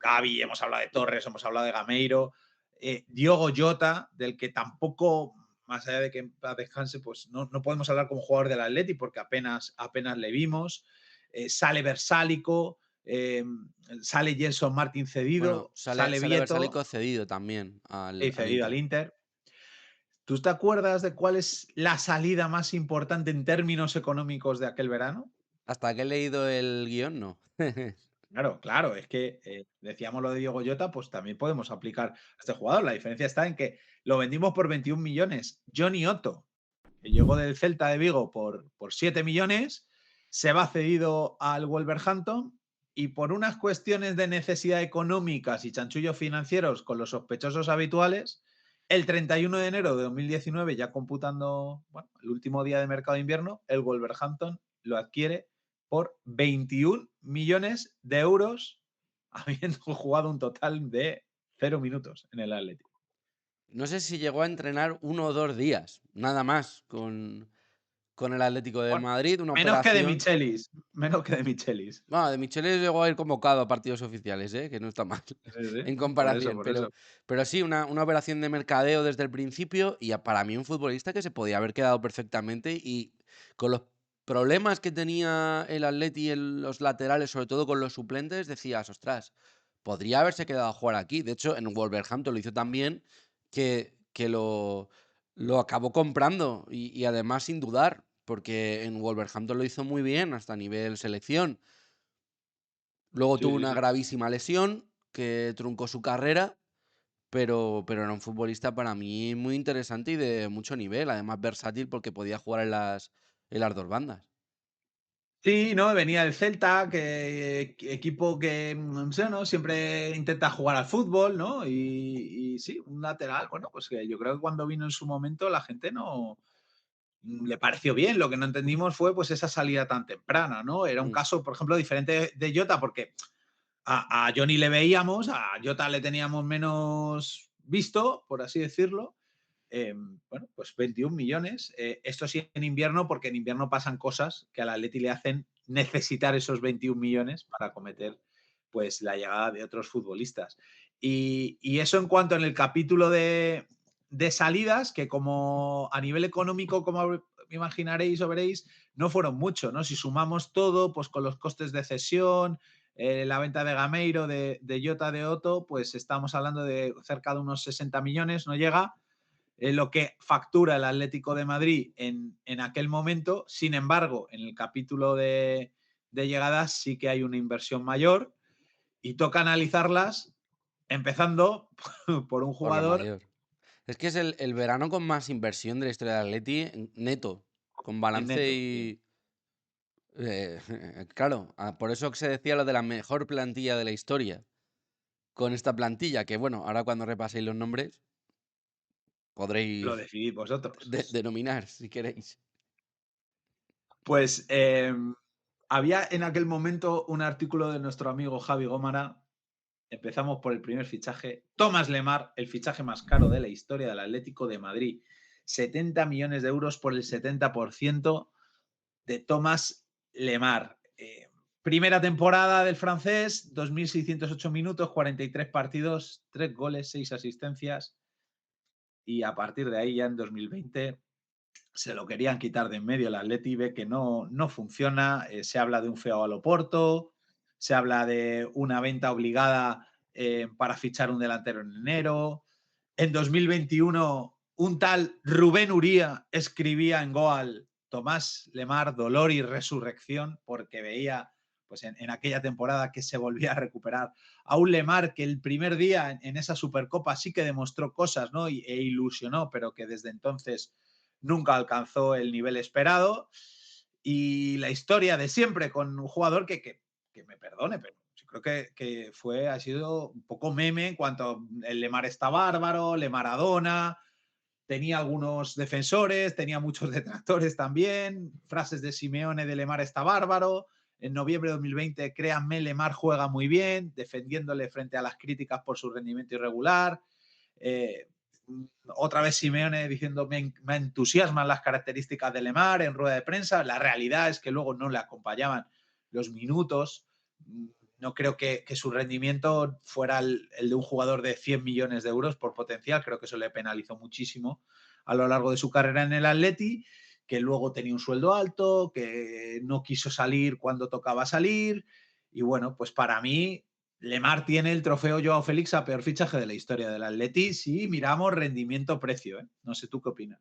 Gavi, hemos hablado de Torres, hemos hablado de Gameiro, Diogo Jota, del que tampoco más allá de que en paz descanse, pues no podemos hablar como jugador del Atleti porque apenas le vimos. Sale Versálico, sale Jenson Martín Bueno, cedido, sale sale Vieto Versálico cedido también y al cedido al Inter. Inter. ¿Tú te acuerdas de cuál es la salida más importante en términos económicos de aquel verano? Hasta que he leído el guión, no. Claro, es que decíamos lo de Diego Jota, pues también podemos aplicar a este jugador. La diferencia está en que lo vendimos por 21 millones. Johnny Otto, que llegó del Celta de Vigo por 7 millones, se va cedido al Wolverhampton y por unas cuestiones de necesidad económicas y chanchullos financieros con los sospechosos habituales, el 31 de enero de 2019, ya computando el último día de mercado de invierno, el Wolverhampton lo adquiere por 21 millones de euros, habiendo jugado un total de 0 minutos en el Atlético. No sé si llegó a entrenar 1 o 2 días, nada más, con el Atlético de Bueno, Madrid, una menos que de operación. Michelis, menos que de Michelis. Bueno, de Michelis llegó a ir convocado a partidos oficiales, que no está mal Sí, sí, en por eso, comparación. por eso. Pero sí, una operación de mercadeo desde el principio y para mí un futbolista que se podía haber quedado perfectamente y con los problemas que tenía el Atleti en los laterales, sobre todo con los suplentes, decías, ostras, podría haberse quedado a jugar aquí. De hecho, en Wolverhampton lo hizo tan bien que lo acabó comprando y además sin dudar, porque en Wolverhampton lo hizo muy bien hasta nivel selección. Luego Sí, tuvo sí, una sí. gravísima lesión que truncó su carrera, pero era un futbolista para mí muy interesante y de mucho nivel, además versátil porque podía jugar en las 2 bandas. Sí, no, venía del Celta, que equipo que, no sé, ¿no? Siempre intenta jugar al fútbol, ¿no? Y sí, un lateral, bueno, pues que yo creo que cuando vino en su momento la gente no le pareció bien. Lo que no entendimos fue pues esa salida tan temprana, ¿no? Era un Mm. caso, por ejemplo, diferente de Jota, porque a Johnny le veíamos, a Jota le teníamos menos visto, por así decirlo. Bueno, pues 21 millones. Esto sí en invierno, porque en invierno pasan cosas que al Atleti le hacen necesitar esos 21 millones para cometer pues la llegada de otros futbolistas. Y eso en cuanto en el capítulo de salidas, que como a nivel económico, como imaginaréis o veréis, no fueron mucho, ¿no? Si sumamos todo, pues con los costes de cesión, la venta de Gameiro, de Jota, de Otto, pues estamos hablando de cerca de unos 60 millones, no llega, lo que factura el Atlético de Madrid en aquel momento. Sin embargo, en el capítulo de llegadas sí que hay una inversión mayor y toca analizarlas empezando por un Por la jugador mayor. Es que es el verano con más inversión de la historia del Atleti, neto, con en balance neto. Sí. y eh, claro, por eso que se decía lo de la mejor plantilla de la historia, con esta plantilla, que bueno, ahora cuando repaséis los nombres Lo podréis decidís vosotros. denominar si queréis. Pues había en aquel momento un artículo de nuestro amigo Javi Gómara. Empezamos por el primer fichaje. Thomas Lemar, el fichaje más caro de la historia del Atlético de Madrid. 70 millones de euros por el 70% de Thomas Lemar. Primera temporada del francés, 2.608 minutos, 43 partidos, 3 goles, 6 asistencias. Y a partir de ahí, ya en 2020, se lo querían quitar de en medio el Atleti, ve que no funciona. Se habla de un feo a Loporto, se habla de una venta obligada para fichar un delantero en enero. En 2021, un tal Rubén Uría escribía en Goal: Tomás Lemar, dolor y resurrección, porque veía pues en aquella temporada que se volvía a recuperar a un Lemar que el primer día en esa Supercopa sí que demostró cosas, ¿no? E ilusionó, pero que desde entonces nunca alcanzó el nivel esperado. Y la historia de siempre con un jugador que me perdone, pero yo creo que ha sido un poco meme en cuanto a el Lemar está bárbaro, Le Maradona, tenía algunos defensores, tenía muchos detractores también, frases de Simeone de Lemar está bárbaro. En noviembre de 2020, créanme, Lemar juega muy bien, defendiéndole frente a las críticas por su rendimiento irregular. Eh, Otra vez Simeone diciendo me entusiasman las características de Lemar en rueda de prensa. La realidad es que luego no le acompañaban los minutos. No creo que su rendimiento fuera el de un jugador de 100 millones de euros por potencial. Creo que eso le penalizó muchísimo a lo largo de su carrera en el Atleti, que luego tenía un sueldo alto, que no quiso salir cuando tocaba salir. Y bueno, pues para mí, Lemar tiene el trofeo Joao Félix a peor fichaje de la historia del Atleti si miramos rendimiento-precio, ¿eh? No sé tú qué opinas.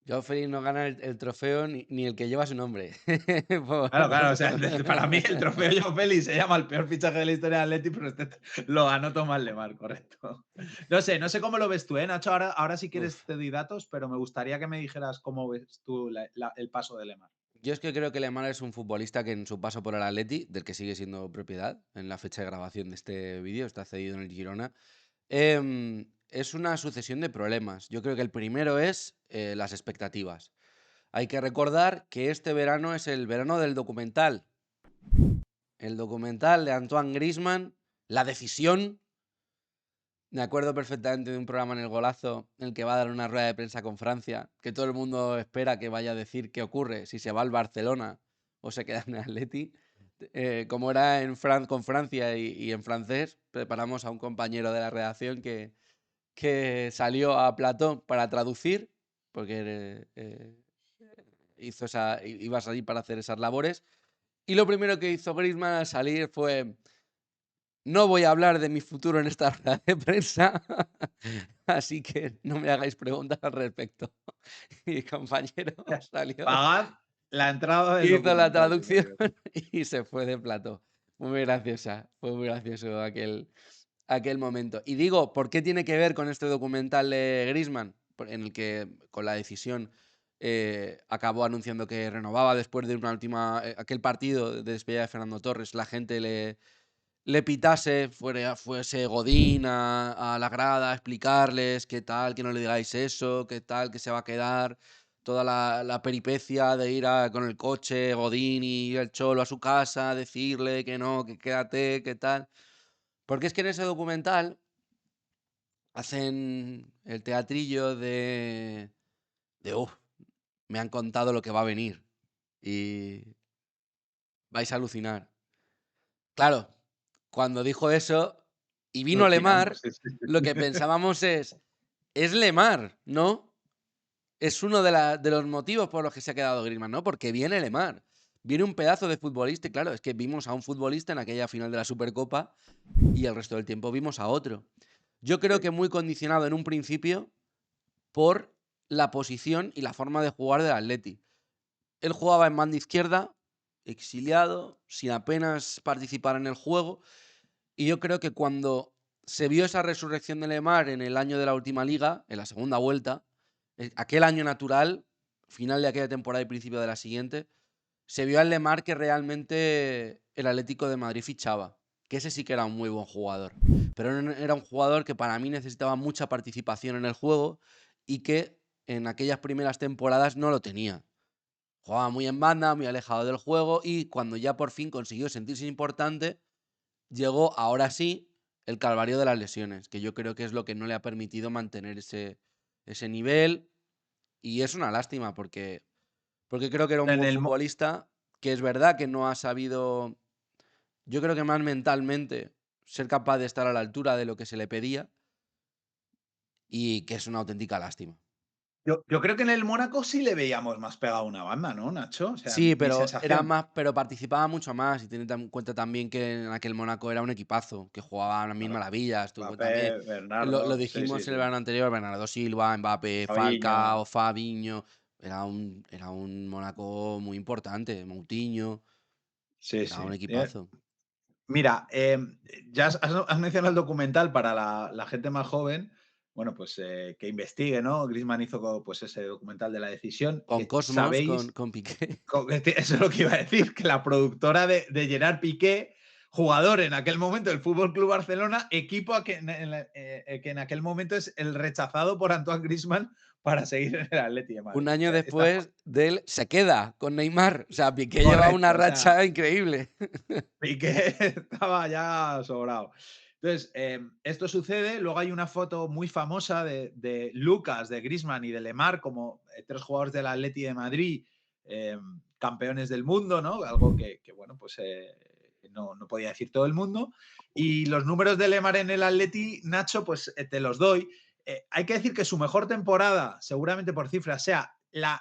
Joao Félix no gana el trofeo ni el que lleva su nombre. Claro, claro, o sea, para mí el trofeo Joao Félix se llama el peor fichaje de la historia del Atleti, pero este lo ganó Tomás Lemar, correcto. No sé cómo lo ves tú, Nacho. Ahora si quieres Uf. te doy datos, pero me gustaría que me dijeras cómo ves tú el paso de Lemar. Yo es que creo que Lemar es un futbolista que en su paso por el Atleti, del que sigue siendo propiedad, en la fecha de grabación de este vídeo, está cedido en el Girona, es una sucesión de problemas. Yo creo que el primero es las expectativas. Hay que recordar que este verano es el verano del documental. El documental de Antoine Griezmann, La Decisión. Me acuerdo perfectamente de un programa en El Golazo en el que va a dar una rueda de prensa con Francia, que todo el mundo espera que vaya a decir qué ocurre, si se va al Barcelona o se queda en el Atleti. Como era con Francia y en francés, preparamos a un compañero de la redacción que salió a Platón para traducir, porque iba a salir para hacer esas labores. Y lo primero que hizo Griezmann al salir fue: no voy a hablar de mi futuro en esta rueda de prensa, así que no me hagáis preguntas al respecto. Y mi compañero salió, Pagad la entrada del hizo la documental. traducción y se fue de plató. Fue muy graciosa, fue muy gracioso aquel momento. Y digo, ¿por qué tiene que ver con este documental de Griezmann? En el que, con la decisión, acabó anunciando que renovaba después de una última, aquel partido de despedida de Fernando Torres. La gente le pitase, fuese Godín a la grada a explicarles qué tal, que no le digáis eso, qué tal, que se va a quedar, toda la peripecia de ir con el coche, Godín y el Cholo a su casa, decirle que no, que quédate, qué tal. Porque es que en ese documental hacen el teatrillo de me han contado lo que va a venir y vais a alucinar. Claro, cuando dijo eso y vino Alucinamos, Lemar, sí, sí. lo que pensábamos es Lemar, ¿no? Es uno de los motivos por los que se ha quedado Griezmann, ¿no? Porque viene Lemar. Viene un pedazo de futbolista y claro, es que vimos a un futbolista en aquella final de la Supercopa y el resto del tiempo vimos a otro. Yo creo que muy condicionado en un principio por la posición y la forma de jugar del Atleti. Él jugaba en banda izquierda, exiliado, sin apenas participar en el juego. Y yo creo que cuando se vio esa resurrección de Lemar en el año de la última liga, en la segunda vuelta, aquel año natural, final de aquella temporada y principio de la siguiente, se vio al Lemar que realmente el Atlético de Madrid fichaba. Que ese sí que era un muy buen jugador. Pero era un jugador que para mí necesitaba mucha participación en el juego y que en aquellas primeras temporadas no lo tenía. Jugaba muy en banda, muy alejado del juego y cuando ya por fin consiguió sentirse importante, llegó ahora sí el calvario de las lesiones, que yo creo que es lo que no le ha permitido mantener ese nivel y es una lástima porque creo que era un En buen el, futbolista, que es verdad que no ha sabido, yo creo que más mentalmente, ser capaz de estar a la altura de lo que se le pedía y que es una auténtica lástima. yo creo que en el Mónaco sí le veíamos más pegado a una banda, ¿no, Nacho? O sea, Sí, mi pero era sensación. más, pero participaba mucho más y ten en cuenta también que en aquel Mónaco era un equipazo, que jugaba a las mil Claro, maravillas. Tú también Mbappé, lo Bernardo, sí, sí, dijimos en el sí. verano anterior, Bernardo Silva, Mbappé, Fabinho, Falcao, Fabinho. Era un Mónaco muy importante, Moutinho, sí, era un sí. equipazo. Mira, ya has mencionado el documental para la gente más joven. Bueno, pues que investigue, ¿no? Griezmann hizo pues, ese documental de La Decisión, Con que Cosmos, sabéis, con Piqué. eso es lo que iba a decir, que la productora de Gerard Piqué, jugador en aquel momento del Fútbol Club Barcelona, equipo que en aquel momento es el rechazado por Antoine Griezmann para seguir en el Atleti de Un Madrid. O año sea, después de él se queda con Neymar. O sea, Piqué lleva una correcto, o sea, racha increíble. Piqué estaba ya sobrado. Entonces, esto sucede. Luego hay una foto muy famosa de Lucas, de Griezmann y de Lemar como tres jugadores del Atleti de Madrid, campeones del mundo, ¿no? Algo que bueno, pues no podía decir todo el mundo. Y los números de Lemar en el Atleti, Nacho, pues te los doy. Hay que decir que su mejor temporada, seguramente por cifras, sea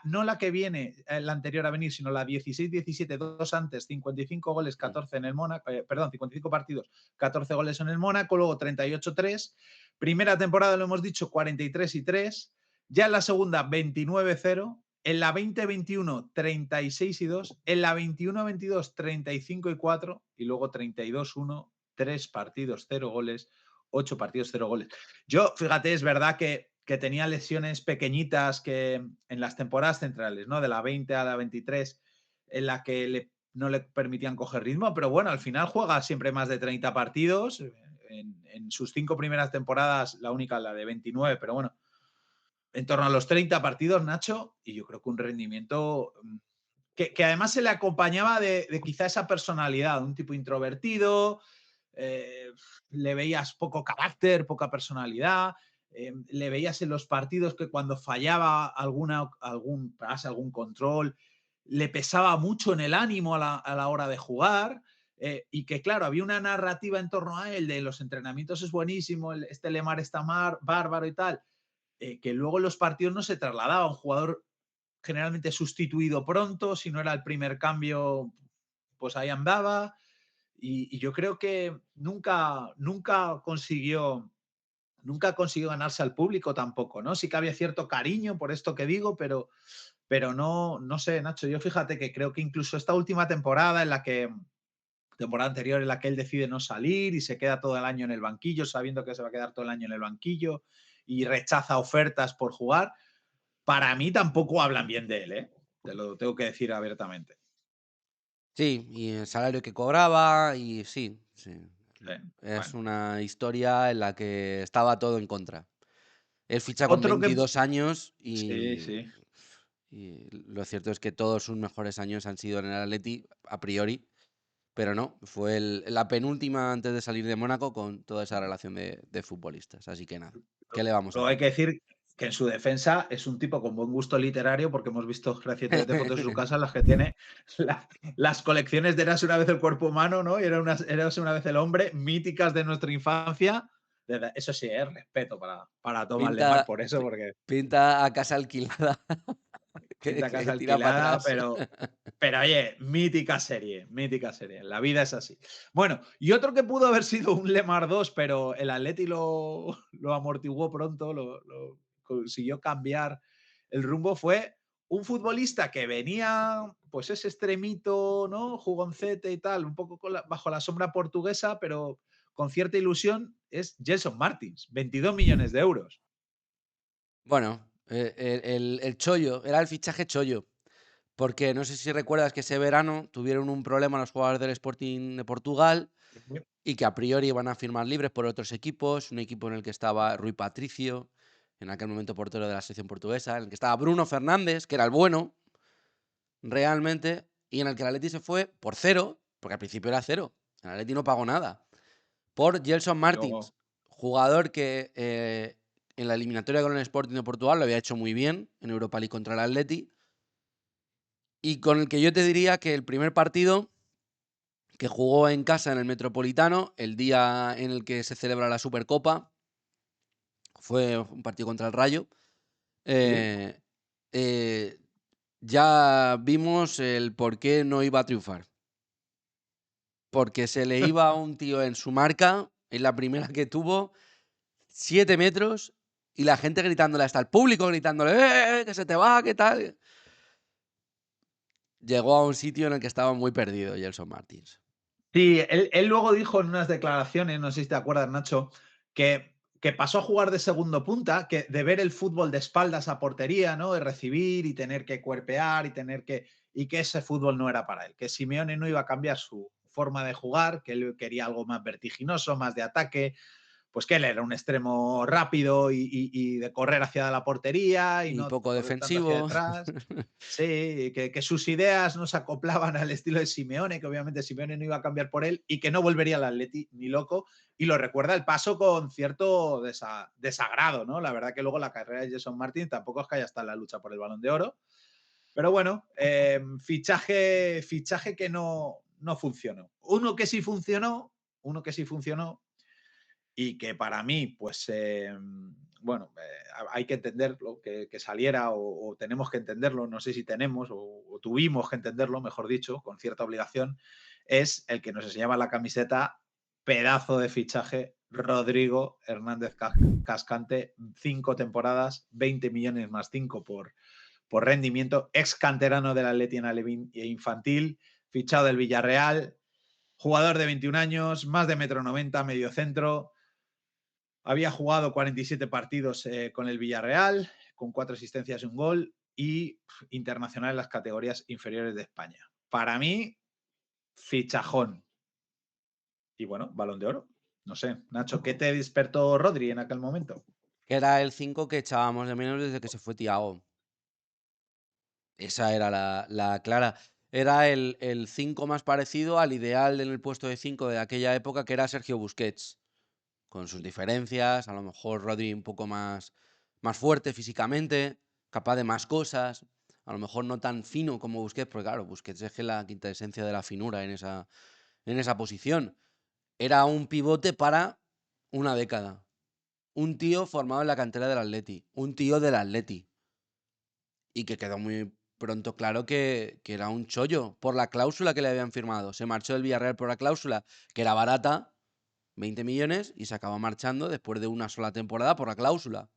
no la que viene, la anterior a venir, sino la 16-17, 2 antes, 55 goles, 14 en el Mónaco, perdón, 55 partidos, 14 goles en el Mónaco, luego 38-3. Primera temporada, lo hemos dicho, 43-3. Ya en la segunda, 29-0. En la 20-21, 36-2. En la 21-22, 35-4. Y luego 32-1, 3 partidos, 0 goles, 8 partidos, 0 goles. Yo, fíjate, es verdad que tenía lesiones pequeñitas que en las temporadas centrales, ¿no? De la 20 a la 23, en la que no le permitían coger ritmo, pero bueno, al final juega siempre más de 30 partidos. En sus 5 primeras temporadas, la única, la de 29, pero bueno, en torno a los 30 partidos, Nacho, y yo creo que un rendimiento que además se le acompañaba de quizá esa personalidad, un tipo introvertido, le veías poco carácter, poca personalidad, le veías en los partidos que cuando fallaba algún pase, algún control, le pesaba mucho en el ánimo a la hora de jugar. Y que claro, había una narrativa en torno a él de los entrenamientos es buenísimo, este Lemar está bárbaro y tal, que luego en los partidos no se trasladaba. Un jugador generalmente sustituido pronto, si no era el primer cambio, pues ahí andaba. Y yo creo que nunca consiguió ganarse al público tampoco, ¿no? Sí que había cierto cariño por esto que digo, pero no sé, Nacho, yo fíjate que creo que incluso esta última temporada temporada anterior en la que él decide no salir y se queda todo el año en el banquillo, sabiendo que se va a quedar todo el año en el banquillo y rechaza ofertas por jugar, para mí tampoco hablan bien de él, ¿eh? Te lo tengo que decir abiertamente. Sí, y el salario que cobraba, y sí, sí. Sí, Es bueno. una historia en la que estaba todo en contra. Él ficha con Otro que... 22 años Sí, sí. y lo cierto es que todos sus mejores años han sido en el Atleti, a priori, pero no, fue la penúltima antes de salir de Mónaco con toda esa relación de futbolistas. Así que nada, ¿qué le vamos a Luego hay hacer? que decir que en su defensa es un tipo con buen gusto literario, porque hemos visto recientemente fotos de su casa en las que tiene las colecciones de Eras una vez el cuerpo humano, ¿no? Y Eras una vez el hombre, míticas de nuestra infancia. Eso sí, es respeto para Thomas Lemar, Pinta, por eso, porque pinta a casa alquilada pinta casa que tira para alquilada, atrás. pero oye, mítica serie, mítica serie. La vida es así. Bueno, y otro que pudo haber sido un Lemar 2, pero el Atleti lo amortiguó pronto, lo consiguió cambiar el rumbo, fue un futbolista que venía, pues ese extremito, ¿no? Jugoncete y tal, un poco bajo la sombra portuguesa, pero con cierta ilusión, es Gelson Martins, 22 millones de euros. Bueno, el chollo, era el fichaje chollo. Porque no sé si recuerdas que ese verano tuvieron un problema los jugadores del Sporting de Portugal y que a priori iban a firmar libres por otros equipos, un equipo en el que estaba Rui Patricio, en aquel momento portero de la selección portuguesa, en el que estaba Bruno Fernández, que era el bueno, realmente, y en el que el Atleti se fue por cero, porque al principio era cero, el Atleti no pagó nada, por Gelson Y luego, Martins, jugador que en la eliminatoria con el Sporting de Portugal lo había hecho muy bien en Europa League contra el Atleti, y con el que yo te diría que el primer partido que jugó en casa en el Metropolitano, el día en el que se celebra la Supercopa, fue un partido contra el Rayo. sí, Eh, eh, ya vimos el por qué no iba a triunfar. Porque se le iba a un tío en su marca, en la primera que tuvo, 7 metros, y la gente gritándole, hasta el público gritándole, que se te va, qué tal. Llegó a un sitio en el que estaba muy perdido Gelson Martins. sí, él luego dijo en unas declaraciones, no sé si te acuerdas, Nacho, que pasó a jugar de segundo punta, que de ver el fútbol de espaldas a portería, ¿no? De recibir y tener que cuerpear y que ese fútbol no era para él, que Simeone no iba a cambiar su forma de jugar, que él quería algo más vertiginoso, más de ataque, pues que él era un extremo rápido y de correr hacia la portería y Y no poco correr tanto hacia defensivo. detrás. Sí, que sus ideas no se acoplaban al estilo de Simeone, que obviamente Simeone no iba a cambiar por él y que no volvería al Atleti ni loco. Y lo recuerda el paso con cierto desagrado, ¿no? La verdad que luego la carrera de Jason Martin tampoco es que haya estado en la lucha por el Balón de Oro. Pero bueno, fichaje que no funcionó. Uno que sí funcionó y que para mí, pues bueno, hay que entenderlo, que saliera o tenemos que entenderlo, no sé si tenemos o tuvimos que entenderlo, mejor dicho, con cierta obligación, es el que nos enseñaba la camiseta, pedazo de fichaje, Rodrigo Hernández Cascante, 5 temporadas, 20 millones más 5 por rendimiento, ex canterano del Atleti en Alevín e infantil, fichado del Villarreal, jugador de 21 años, más de 1,90 m, medio centro. Había jugado 47 partidos con el Villarreal, con 4 asistencias y un gol, y internacional en las categorías inferiores de España. Para mí, fichajón. Y bueno, Balón de Oro. No sé, Nacho, ¿qué te despertó Rodri en aquel momento? Que era el 5 que echábamos de menos desde que se fue Thiago. Esa era la clara. Era el 5 más parecido al ideal en el puesto de 5 de aquella época, que era Sergio Busquets. Con sus diferencias, a lo mejor Rodri un poco más fuerte físicamente, capaz de más cosas, a lo mejor no tan fino como Busquets, porque claro, Busquets es que la quinta esencia de la finura en esa posición. Era un pivote para una década. Un tío formado en la cantera del Atleti, un tío del Atleti. Y que quedó muy pronto claro que era un chollo por la cláusula que le habían firmado. Se marchó del Villarreal por la cláusula, que era barata, 20 millones, y se acabó marchando después de una sola temporada por la cláusula,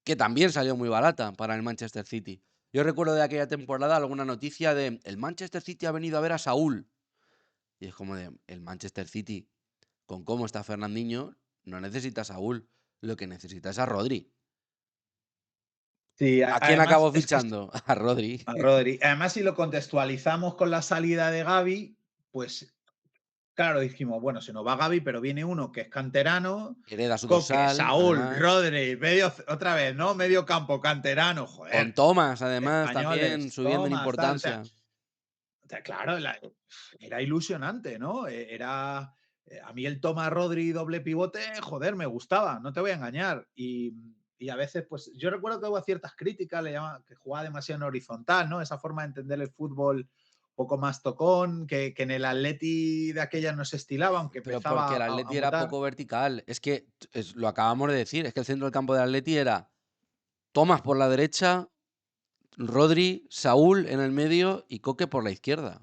que también salió muy barata para el Manchester City. Yo recuerdo de aquella temporada alguna noticia de el Manchester City ha venido a ver a Saúl. Y es como de el Manchester City, con cómo está Fernandinho, no necesita a Saúl. Lo que necesita es a Rodri. Sí, ¿A quién además, acabó es que fichando? A Rodri. a Rodri. Además, si lo contextualizamos con la salida de Gavi, pues claro, dijimos, bueno, se nos va Gavi, pero viene uno que es canterano, Hereda su Coque, dorsal, Saúl, además. Rodri, medio, otra vez, ¿no? Medio campo, canterano, Con joder, Thomas, además, también españoles, subiendo en Tomás, tal, importancia. o sea, claro, era ilusionante, ¿no? A mí el Tomás Rodri doble pivote, joder, me gustaba, no te voy a engañar. Y a veces, pues, yo recuerdo que hubo ciertas críticas, le llamaban que jugaba demasiado en horizontal, ¿no? Esa forma de entender el fútbol poco más tocón, que en el Atleti de aquella no se estilaba, aunque Pero empezaba porque el a Atleti era mutar. poco vertical. Es que lo acabamos de decir, es que el centro del campo del Atleti era Thomas por la derecha, Rodri, Saúl en el medio y Coque por la izquierda.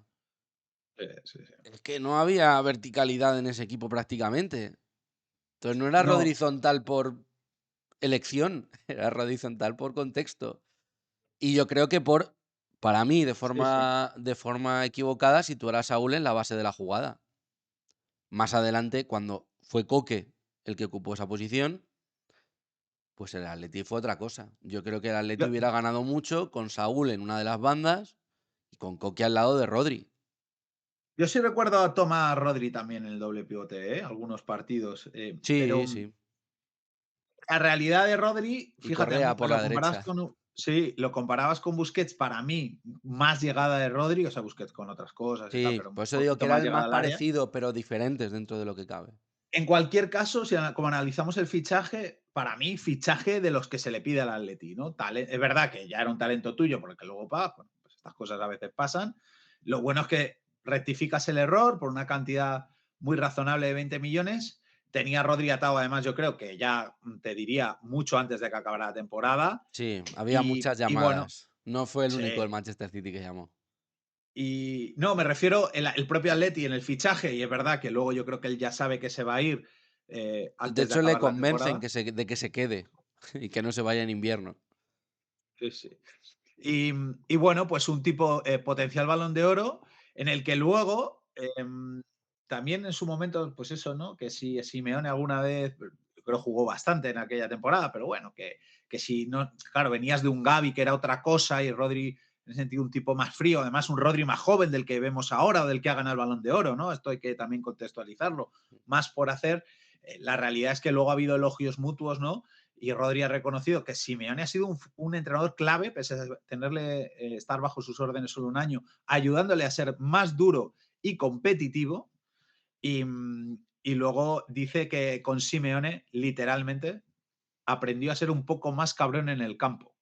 Sí. Es que no había verticalidad en ese equipo prácticamente. Entonces no era No, horizontal por elección, era horizontal por contexto. Y yo creo que para mí, de sí. forma equivocada, situar a Saúl en la base de la jugada. Más adelante, cuando fue Coque el que ocupó esa posición, pues el Atleti fue otra cosa. Yo creo que el Atleti Yo, hubiera ganado mucho con Saúl en una de las bandas y con Coque al lado de Rodri. yo sí recuerdo a Tomás Rodri también en el doble pivote, ¿eh? Algunos partidos, pero Sí, sí. la realidad de Rodri, Y fíjate, a Correa mí por lo la comparabas derecha. con sí, lo comparabas con Busquets, para mí, más llegada de Rodri, o sea, Busquets con otras cosas y tal, Sí, pero un por eso digo que poquito era más el llegada más al área. parecido, pero diferentes dentro de lo que cabe. En cualquier caso, si como analizamos el fichaje, para mí, fichaje de los que se le pide al Atleti, ¿no? Es verdad que ya era un talento tuyo, porque luego, bueno, pues estas cosas a veces pasan. Lo bueno es que rectificas el error por una cantidad muy razonable de 20 millones. Tenía a Rodri atado, además, yo creo que ya te diría mucho antes de que acabara la temporada. Sí, había muchas Y bueno, llamadas. No fue el único sí. el Manchester City que llamó. Y no, me refiero el propio Atleti en el fichaje, y es verdad que luego yo creo que él ya sabe que se va a ir De antes de hecho, le acabar la convencen temporada. de que se quede y que no se vaya en invierno. Sí, sí. Y bueno, pues un tipo potencial Balón de Oro en el que luego también en su momento, pues eso, ¿no? Que si Simeone alguna vez, yo creo jugó bastante en aquella temporada, pero bueno, que si no, claro, venías de un Gavi que era otra cosa y Rodri en ese sentido un tipo más frío, además un Rodri más joven del que vemos ahora o del que ha ganado el Balón de Oro, ¿no? Esto hay que también contextualizarlo, más por hacer. La realidad es que luego ha habido elogios mutuos, ¿no? Y Rodri ha reconocido que Simeone ha sido un entrenador clave, pese a estar bajo sus órdenes solo un año, ayudándole a ser más duro y competitivo. Y luego dice que con Simeone, literalmente, aprendió a ser un poco más cabrón en el campo,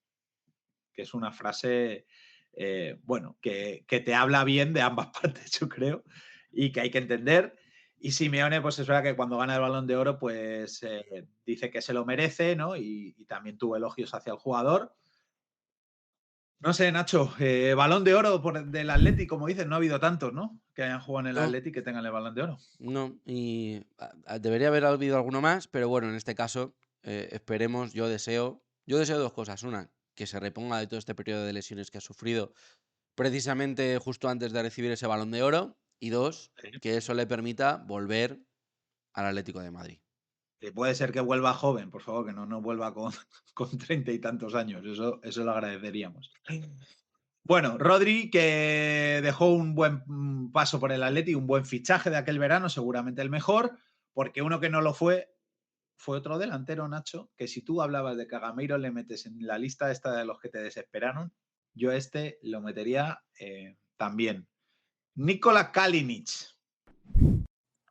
que es una frase, bueno, que te habla bien de ambas partes, yo creo, y que hay que entender. Y Simeone, pues es verdad que cuando gana el Balón de Oro, pues dice que se lo merece, ¿no? Y también tuvo elogios hacia el jugador. No sé, Nacho, Balón de Oro del Atleti, como dices, no ha habido tantos, ¿no? Que hayan jugado en el No, Atleti que tengan el Balón de Oro. no, y debería haber habido alguno más, pero bueno, en este caso, esperemos, yo deseo dos cosas. Una, que se reponga de todo este periodo de lesiones que ha sufrido precisamente justo antes de recibir ese Balón de Oro. Y dos, Sí. que eso le permita volver al Atlético de Madrid. Puede ser que vuelva joven, por favor, que no vuelva con 30 y tantos años. Eso lo agradeceríamos. Bueno, Rodri, que dejó un buen paso por el Atleti, un buen fichaje de aquel verano, seguramente el mejor, porque uno que no lo fue otro delantero, Nacho, que si tú hablabas de que a Gameiro le metes en la lista esta de los que te desesperaron, yo lo metería también. Nikola Kalinic.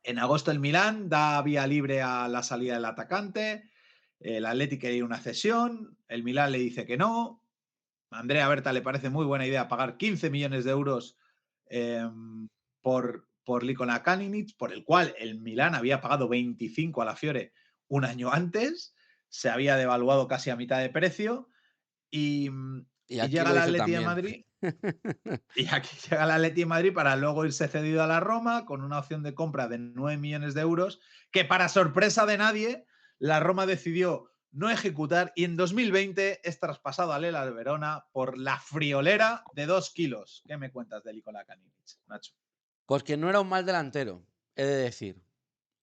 En agosto el Milán da vía libre a la salida del atacante, el Atleti quería una cesión, el Milán le dice que no, a Andrea Berta le parece muy buena idea pagar 15 millones de euros por Nikola Kalinic, por el cual el Milán había pagado 25 a la Fiore un año antes, se había devaluado casi a mitad de precio y Y aquí llega lo el hizo Atleti de también. Madrid. Y aquí llega el Atleti de Madrid para luego irse cedido a la Roma con una opción de compra de 9 millones de euros que, para sorpresa de nadie, la Roma decidió no ejecutar y en 2020 es traspasado al Hellas Verona por la friolera de 2 kilos. ¿Qué me cuentas de Nikola Kalinic, Nacho? Pues que no era un mal delantero, he de decir.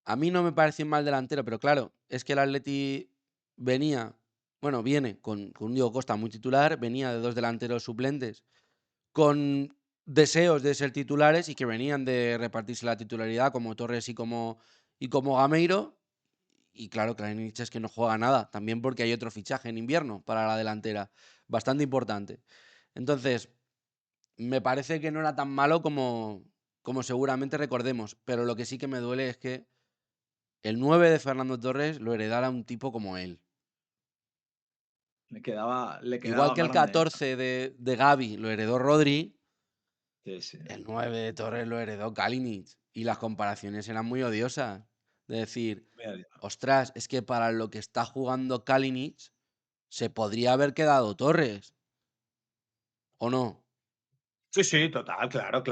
A mí no me pareció un mal delantero, pero claro, es que el Atleti viene con un Diego Costa muy titular, venía de 2 delanteros suplentes con deseos de ser titulares y que venían de repartirse la titularidad como Torres y como Gameiro. Y claro, Kalinic es que no juega nada, también porque hay otro fichaje en invierno para la delantera, bastante importante. Entonces, me parece que no era tan malo como seguramente recordemos, pero lo que sí que me duele es que el 9 de Fernando Torres lo heredara un tipo como él. Le quedaba Igual que el grande, ¿eh? 14 de Gavi lo heredó Rodri, Sí, sí. el 9 de Torres lo heredó Kalinic. Y las comparaciones eran muy odiosas. De decir, Mira, ostras, es que para lo que está jugando Kalinic se podría haber quedado Torres, ¿o no? sí, sí, total, claro.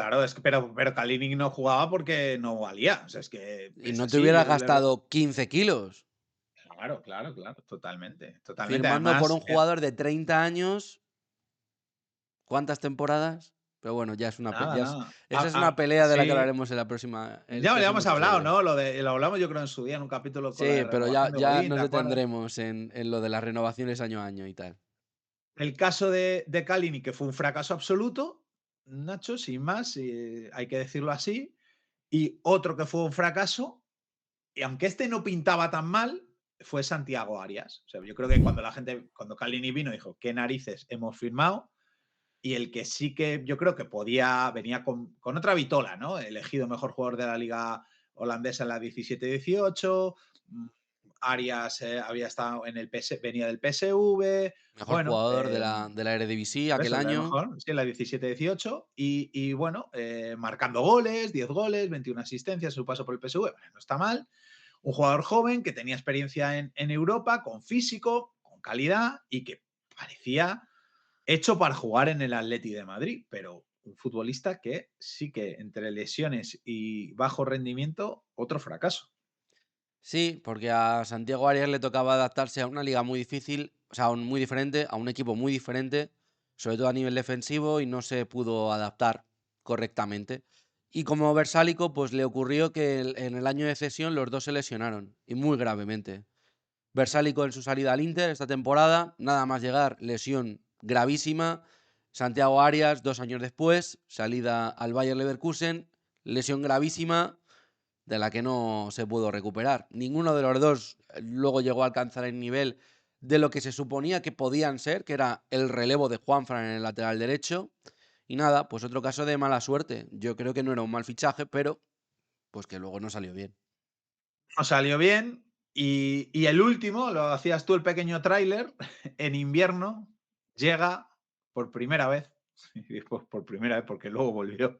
Pero Kalinic no jugaba porque no valía. O sea, es que Y es no te así. hubieras gastado 15 kilos Claro. Totalmente. firmando por un Además, jugador de 30 años. ¿Cuántas temporadas? Pero bueno, ya es una pe- ya es- nada. esa es una pelea de la que Sí, hablaremos en el ya próximo hemos hablado, episodio. ¿no? Lo hablamos yo creo en su día en un capítulo con la de Sí, pero ya, renovación de ya Godín, nos ¿te acuerdas? detendremos en lo de las renovaciones año a año y tal. El caso de Kalinic, que fue un fracaso absoluto, Nacho, sin más, hay que decirlo así. Y otro que fue un fracaso, y aunque este no pintaba tan mal, fue Santiago Arias. O sea, yo creo que cuando Kalinic vino, dijo, ¿qué narices hemos firmado? Y el que sí que yo creo que venía con otra vitola, ¿no? Elegido mejor jugador de la liga holandesa en la 17-18. Arias había estado en el venía del PSV. Mejor Bueno, jugador de la Eredivisie por aquel eso, la año. mejor, sí, en la 17-18. Y bueno, marcando goles, 10 goles, 21 asistencias, su paso por el PSV. Bueno, no está mal. Un jugador joven que tenía experiencia en Europa, con físico, con calidad y que parecía hecho para jugar en el Atleti de Madrid, pero un futbolista que sí que entre lesiones y bajo rendimiento, otro fracaso. Sí, porque a Santiago Arias le tocaba adaptarse a una liga muy difícil, o sea, muy diferente, a un equipo muy diferente, sobre todo a nivel defensivo, y no se pudo adaptar correctamente. Y como Versálico, pues le ocurrió que en el año de cesión los dos se lesionaron, y muy gravemente. Versálico en su salida al Inter esta temporada, nada más llegar, lesión gravísima. Santiago Arias, 2 años después, salida al Bayer Leverkusen, lesión gravísima de la que no se pudo recuperar. Ninguno de los dos luego llegó a alcanzar el nivel de lo que se suponía que podían ser, que era el relevo de Juanfran en el lateral derecho. Y nada, pues otro caso de mala suerte. Yo creo que no era un mal fichaje, pero pues que luego no salió bien. No salió bien. Y el último, lo hacías tú el pequeño tráiler, en invierno llega por primera vez, y después por primera vez porque luego volvió,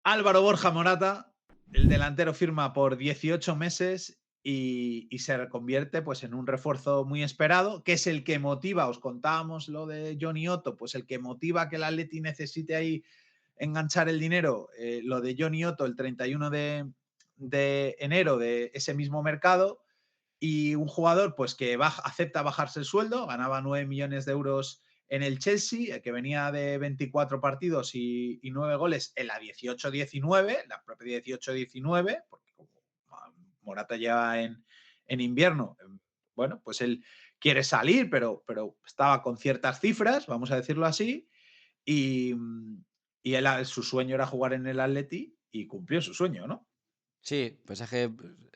Álvaro Borja Morata, el delantero firma por 18 meses y se reconvierte pues, en un refuerzo muy esperado, que es el que motiva, os contábamos lo de Johnny Otto, pues el que motiva que el Atleti necesite ahí enganchar el dinero, lo de Johnny Otto el 31 de enero de ese mismo mercado, y un jugador pues que acepta bajarse el sueldo, ganaba 9 millones de euros en el Chelsea, que venía de 24 partidos y 9 goles en la 18-19, la propia 18-19, porque como Morata lleva en invierno, bueno, pues él quiere salir, pero estaba con ciertas cifras, vamos a decirlo así, y, y él, su sueño era jugar en el Atleti y cumplió su sueño, ¿no? Sí, pues es que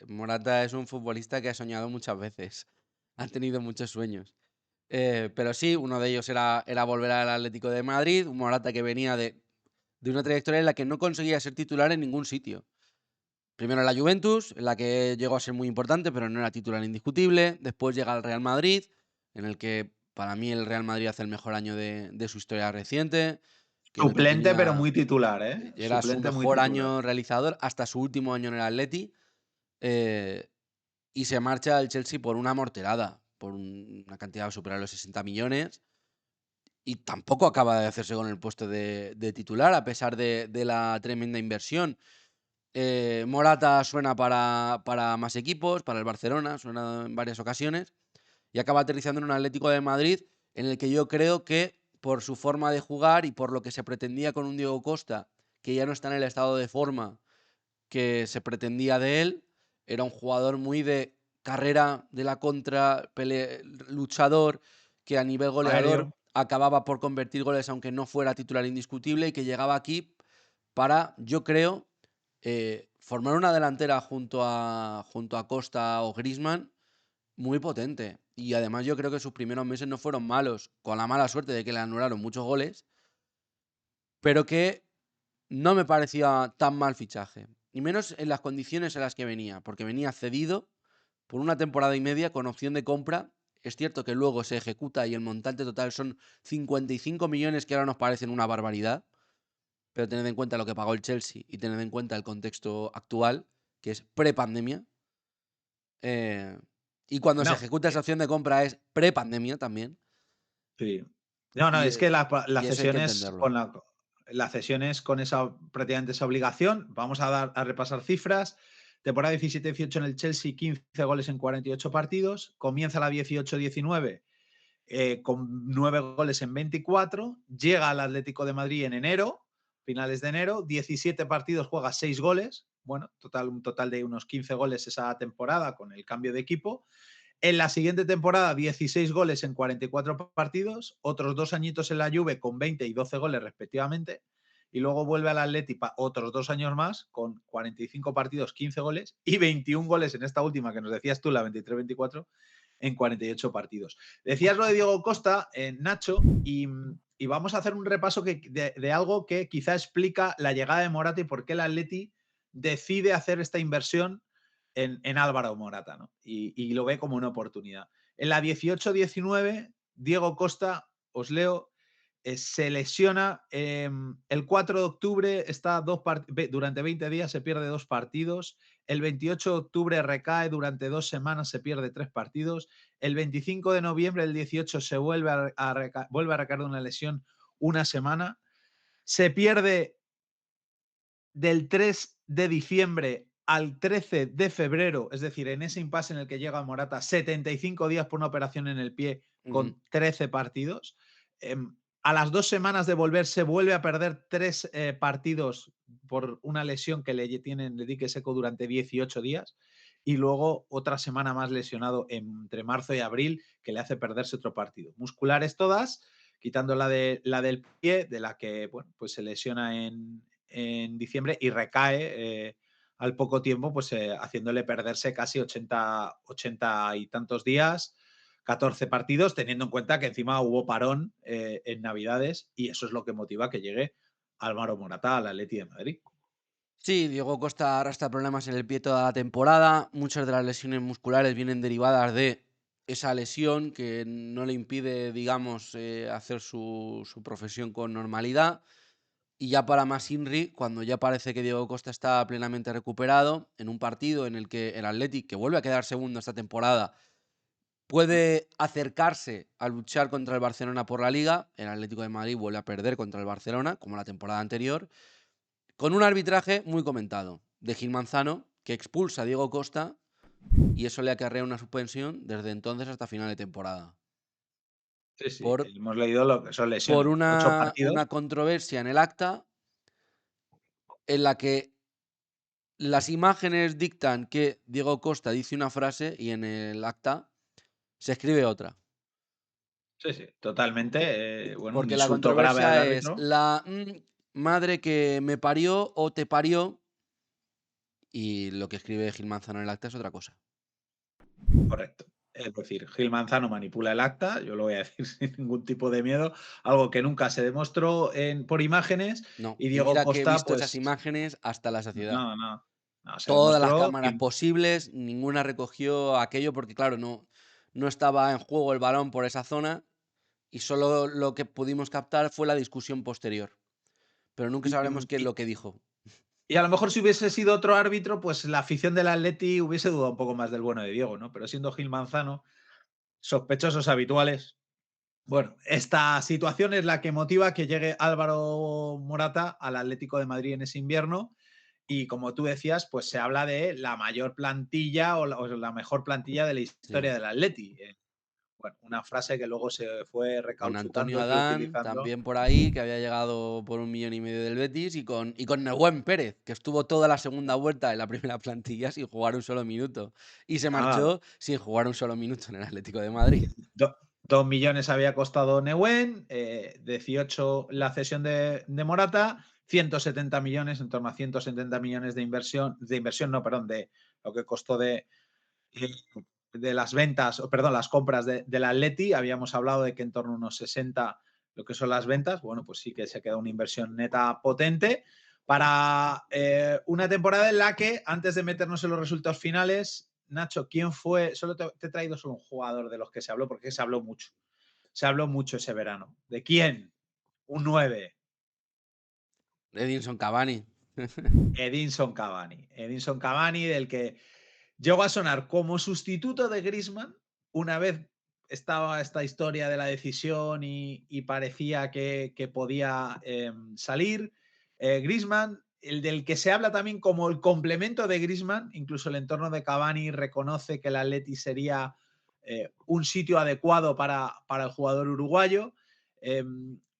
Morata es un futbolista que ha soñado muchas veces. Ha tenido muchos sueños. Pero sí, uno de ellos era volver al Atlético de Madrid, un Morata que venía de una trayectoria en la que no conseguía ser titular en ningún sitio. Primero en la Juventus, en la que llegó a ser muy importante, pero no era titular indiscutible. Después llega al Real Madrid, en el que para mí el Real Madrid hace el mejor año de su historia reciente, que en el que Suplente, pero tenía, muy titular, ¿eh? era su Suplente, muy mejor titular. año realizador hasta su último año en el Atleti. eh, y se marcha al Chelsea por una morterada, por una cantidad superior a los 60 millones. Y tampoco acaba de hacerse con el puesto de titular, a pesar de la tremenda inversión. Morata suena para más equipos, para el Barcelona, suena en varias ocasiones, y acaba aterrizando en un Atlético de Madrid en el que yo creo que por su forma de jugar y por lo que se pretendía con un Diego Costa, que ya no está en el estado de forma que se pretendía de él, era un jugador muy de carrera, de la contra, luchador, que a nivel Aéreo. goleador acababa por convertir goles aunque no fuera titular indiscutible, y que llegaba aquí para, yo creo, formar una delantera junto a Costa o Griezmann muy potente. Y además yo creo que sus primeros meses no fueron malos, con la mala suerte de que le anularon muchos goles, pero que no me parecía tan mal fichaje. Y menos en las condiciones en las que venía, porque venía cedido por una temporada y media con opción de compra. Es cierto que luego se ejecuta y el montante total son 55 millones, que ahora nos parecen una barbaridad, pero tened en cuenta lo que pagó el Chelsea y tened en cuenta el contexto actual, que es prepandemia. Eh, y cuando se No, ejecuta esa opción de compra es prepandemia también. sí. No, no, Y, es que y eso hay que entenderlo. la cesión es con esa prácticamente esa obligación. Vamos a repasar cifras. Temporada 17-18 en el Chelsea, 15 goles en 48 partidos. Comienza la 18-19 con 9 goles en 24. Llega al Atlético de Madrid en enero, finales de enero. 17 partidos, juega 6 goles. Bueno, un total de unos 15 goles esa temporada con el cambio de equipo. En la siguiente temporada, 16 goles en 44 partidos, otros 2 añitos en la Juve con 20 y 12 goles respectivamente, y luego vuelve al Atleti otros 2 años más con 45 partidos, 15 goles y 21 goles en esta última que nos decías tú, la 23-24, en 48 partidos. Decías lo de Diego Costa, Nacho, y vamos a hacer un repaso de algo que quizá explica la llegada de Morata y por qué el Atleti decide hacer esta inversión en Álvaro Morata, ¿no? Y lo ve como una oportunidad. En la 18-19, Diego Costa, os leo, se lesiona el 4 de octubre, está durante 20 días, se pierde 2 partidos. El 28 de octubre recae durante 2 semanas, se pierde 3 partidos. El 25 de noviembre del 18 se vuelve a recaer de una lesión una semana. Se pierde del 3 de diciembre al 13 de febrero, es decir, en ese impasse en el que llega Morata, 75 días por una operación en el pie con 13 partidos. A las 2 semanas de volver se vuelve a perder 3 partidos por una lesión que le tienen de dique seco durante 18 días, y luego otra semana más lesionado entre marzo y abril que le hace perderse otro partido. Musculares todas, quitando la del pie, de la que bueno, pues se lesiona en diciembre y recae al poco tiempo, pues haciéndole perderse casi 80 y tantos días, 14 partidos, teniendo en cuenta que encima hubo parón en Navidades, y eso es lo que motiva que llegue Álvaro Morata al Atleti de Madrid. Sí, Diego Costa arrastra problemas en el pie toda la temporada. Muchas de las lesiones musculares vienen derivadas de esa lesión que no le impide, digamos, hacer su profesión con normalidad. Y ya para más Inri, cuando ya parece que Diego Costa está plenamente recuperado, en un partido en el que el Athletic, que vuelve a quedar segundo esta temporada, puede acercarse a luchar contra el Barcelona por la Liga. El Atlético de Madrid vuelve a perder contra el Barcelona, como la temporada anterior, con un arbitraje muy comentado de Gil Manzano, que expulsa a Diego Costa y eso le acarrea una suspensión desde entonces hasta final de temporada. Sí, sí, Por, hemos leído lo que son por lesiones. 8 una partidos. controversia en el acta en la que las imágenes dictan que Diego Costa dice una frase y en el acta se escribe otra. Sí, sí, totalmente. Bueno, un Porque la insulto grave al controversia es árbitro. la madre que me parió o te parió, y lo que escribe Gil Manzano en el acta es otra cosa. Correcto. Es decir, Gil Manzano manipula el acta, yo lo voy a decir sin ningún tipo de miedo, algo que nunca se demostró por imágenes, No, y y Diego mira que he Costa, visto esas pues imágenes hasta la saciedad. no, no, no, se Todas las demostró cámaras 100. posibles, ninguna recogió aquello porque, claro, no estaba en juego el balón por esa zona y solo lo que pudimos captar fue la discusión posterior. Pero nunca sabremos qué es Y lo que dijo. y a lo mejor si hubiese sido otro árbitro, pues la afición del Atleti hubiese dudado un poco más del bueno de Diego, ¿no? Pero siendo Gil Manzano, sospechosos habituales. Bueno, esta situación es la que motiva que llegue Álvaro Morata al Atlético de Madrid en ese invierno. Y como tú decías, pues se habla de la mayor plantilla o la mejor plantilla de la Sí. historia del Atleti. Bueno, una frase que luego se fue Con Antonio recauchutando, Adán, reutilizando. también por ahí, que había llegado por 1,5 millones del Betis, y con Nehuen Pérez, que estuvo toda la segunda vuelta en la primera plantilla sin jugar un solo minuto. Y se Nada, marchó sin jugar un solo minuto en el Atlético de Madrid. 2 millones había costado Nehuen, 18 la cesión de Morata, 170 millones, en torno a 170 millones de inversión, no, perdón, de lo que costó de las ventas, o perdón, las compras del Atleti. Habíamos hablado de que en torno a unos 60 lo que son las ventas. Bueno, pues sí que se queda una inversión neta potente para una temporada en la que, antes de meternos en los resultados finales, Nacho, ¿quién fue? Solo te he traído solo un jugador de los que se habló, porque se habló mucho. Se habló mucho ese verano. ¿De quién? Un 9. Edinson Cavani. Edinson Cavani. Edinson Cavani, del que llegó a sonar como sustituto de Griezmann una vez estaba esta historia de la decisión y parecía que podía salir. Griezmann, el del que se habla también como el complemento de Griezmann, incluso el entorno de Cavani reconoce que el Atleti sería un sitio adecuado para el jugador uruguayo.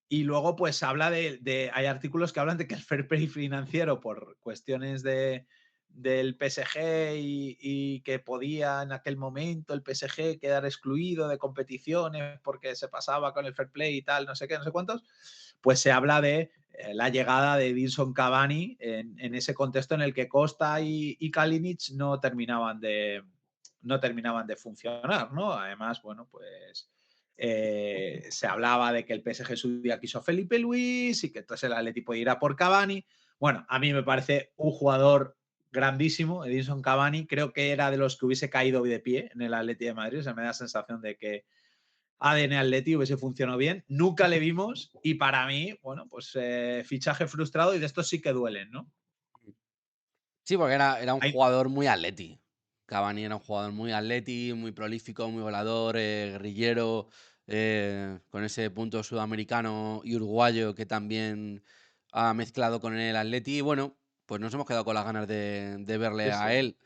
Y luego, pues habla hay artículos que hablan de que el fair play financiero, por cuestiones del PSG y que podía en aquel momento el PSG quedar excluido de competiciones porque se pasaba con el fair play y tal, no sé qué, no sé cuántos, pues se habla de la llegada de Edinson Cavani en ese contexto en el que Costa y Kalinic no terminaban de funcionar, ¿no? Además, bueno, pues se hablaba de que el PSG su día quiso a Felipe Luis y que entonces el Atleti podía ir a por Cavani. Bueno, a mí me parece un jugador grandísimo, Edinson Cavani. Creo que era de los que hubiese caído de pie en el Atleti de Madrid. O sea, me da la sensación de que ADN Atleti hubiese funcionado bien. Nunca le vimos y para mí, bueno, pues fichaje frustrado y de estos sí que duelen, ¿no? Sí, porque era un Hay, jugador muy atleti. Cavani era un jugador muy atleti, muy prolífico, muy volador, guerrillero, con ese punto sudamericano y uruguayo que también ha mezclado con el atleti. Y bueno, pues nos hemos quedado con las ganas de verle sí, a sí, él.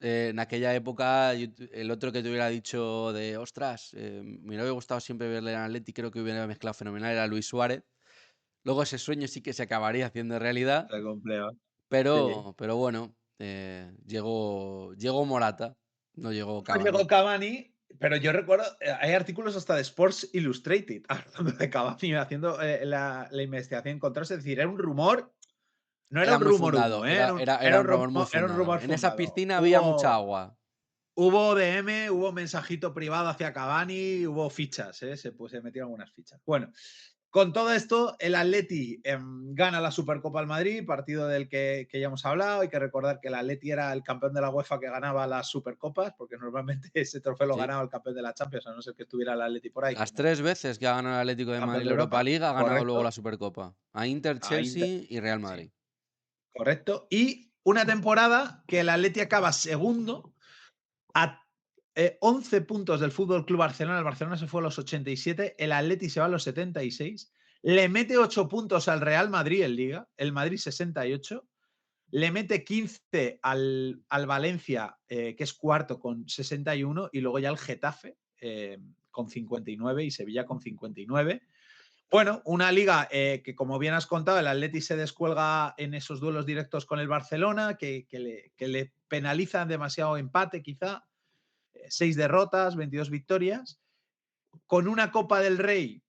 En aquella época, el otro que te hubiera dicho de, ostras, me hubiera gustado siempre verle en atleti, creo que hubiera mezclado fenomenal, era Luis Suárez. Luego ese sueño sí que se acabaría haciendo realidad. se complejo. Sí. Pero bueno, llegó Morata, no llegó No llegó Cavani. Cavani, pero yo recuerdo, hay artículos hasta de Sports Illustrated hablando de Cavani, haciendo la investigación en contra. Es decir, era un rumor, no era Era un muy rumor fundado, humo, era un rumor muy era un fundado. rumor En esa fundado. piscina había mucha agua. Hubo DM, hubo mensajito privado hacia Cavani, hubo fichas, se metieron algunas fichas. Bueno, Con todo esto, el Atleti gana la Supercopa al Madrid, partido del que ya hemos hablado. Hay que recordar que el Atleti era el campeón de la UEFA que ganaba las Supercopas, porque normalmente ese trofeo lo Sí. ganaba el campeón de la Champions, a no ser que estuviera el Atleti por ahí. Las como 3 veces que ha ganado el Atlético de campeón Madrid de la Europa Europa, League, ha ganado luego la correcto. Supercopa. A Inter, A Inter, Chelsea y Real sí, Madrid. correcto. Y una temporada que el Atleti acaba segundo a 11 puntos del Fútbol Club Barcelona. El Barcelona se fue a los 87, el Atleti se va a los 76. Le mete 8 puntos al Real Madrid en Liga, el Madrid 68. Le mete 15 al Valencia, que es cuarto con 61, y luego ya el Getafe con 59 y Sevilla con 59. Bueno, una liga que, como bien has contado, el Atleti se descuelga en esos duelos directos con el Barcelona, que le penalizan demasiado empate quizá. 6 derrotas, 22 victorias, con una Copa del Rey,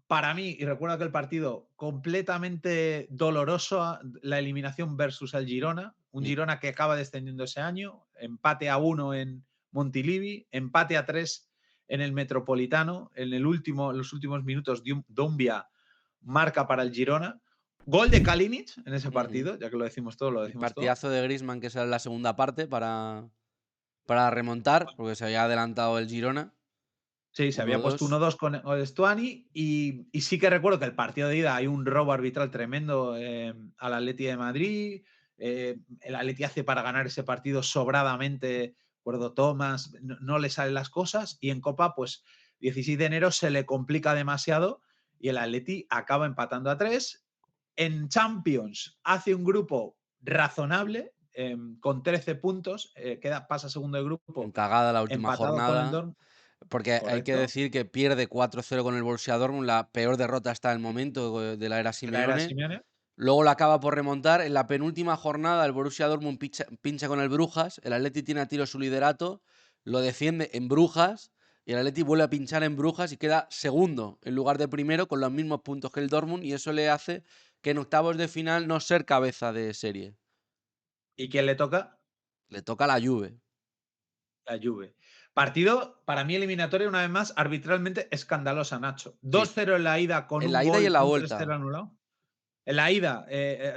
para mí, y recuerdo aquel partido, completamente doloroso, la eliminación versus el Girona, un Girona que acaba descendiendo ese año, empate a 1 en Montilivi, empate a 3 en el Metropolitano, en los últimos minutos, Doumbia marca para el Girona, gol de Kalinic en ese partido, ya que lo decimos todo, lo Y decimos todo. partidazo de Griezmann, que será la segunda parte para remontar, porque se había adelantado el Girona. Sí, se había puesto 1-2. 1-2 con Stuani y sí que recuerdo que el partido de ida hay un robo arbitral tremendo al Atleti de Madrid. El Atleti hace para ganar ese partido sobradamente, recuerdo Thomas, no le salen las cosas y en Copa, pues 16 de enero se le complica demasiado y el Atleti acaba empatando a 3. En Champions hace un grupo razonable con 13 puntos, pasa segundo de En grupo cagada la última empatado con el jornada. Dortmund. Porque hay que Correcto. decir que pierde 4-0 con el Borussia Dortmund, la peor derrota hasta el momento de la era De la era Simeone. Simeone. Luego la acaba por remontar. En la penúltima jornada, el Borussia Dortmund pincha con el Brujas. El Atleti tiene a tiro su liderato, lo defiende en Brujas. Y el Atleti vuelve a pinchar en Brujas y queda segundo en lugar de primero con los mismos puntos que el Dortmund. Y eso le hace que en octavos de final no ser cabeza de serie. ¿Y quién le toca? Le toca a la Juve. La Juve. Partido, para mí, eliminatorio, una vez más, arbitralmente escandalosa, Nacho. Sí. 2-0 en la ida con En un la ida y gol, en la un vuelta. 3-0 anulado. En la ida,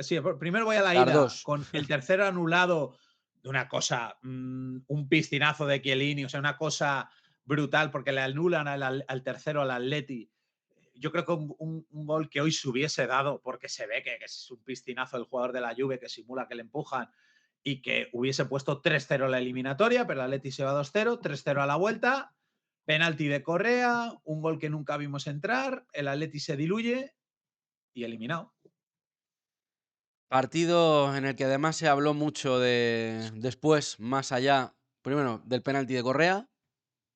sí, primero voy a la Las ida dos. con el tercero anulado de una cosa, un piscinazo de Chiellini, o sea, una cosa brutal porque le anulan al tercero al Atleti. Yo creo que un gol que hoy se hubiese dado, porque se ve que es un piscinazo del jugador de la Juve que simula que le empujan y que hubiese puesto 3-0 la eliminatoria, pero el Atleti se va 2-0, 3-0 a la vuelta, penalti de Correa, un gol que nunca vimos entrar, el Atleti se diluye y eliminado. Partido en el que además se habló mucho de después, más allá, primero, del penalti de Correa,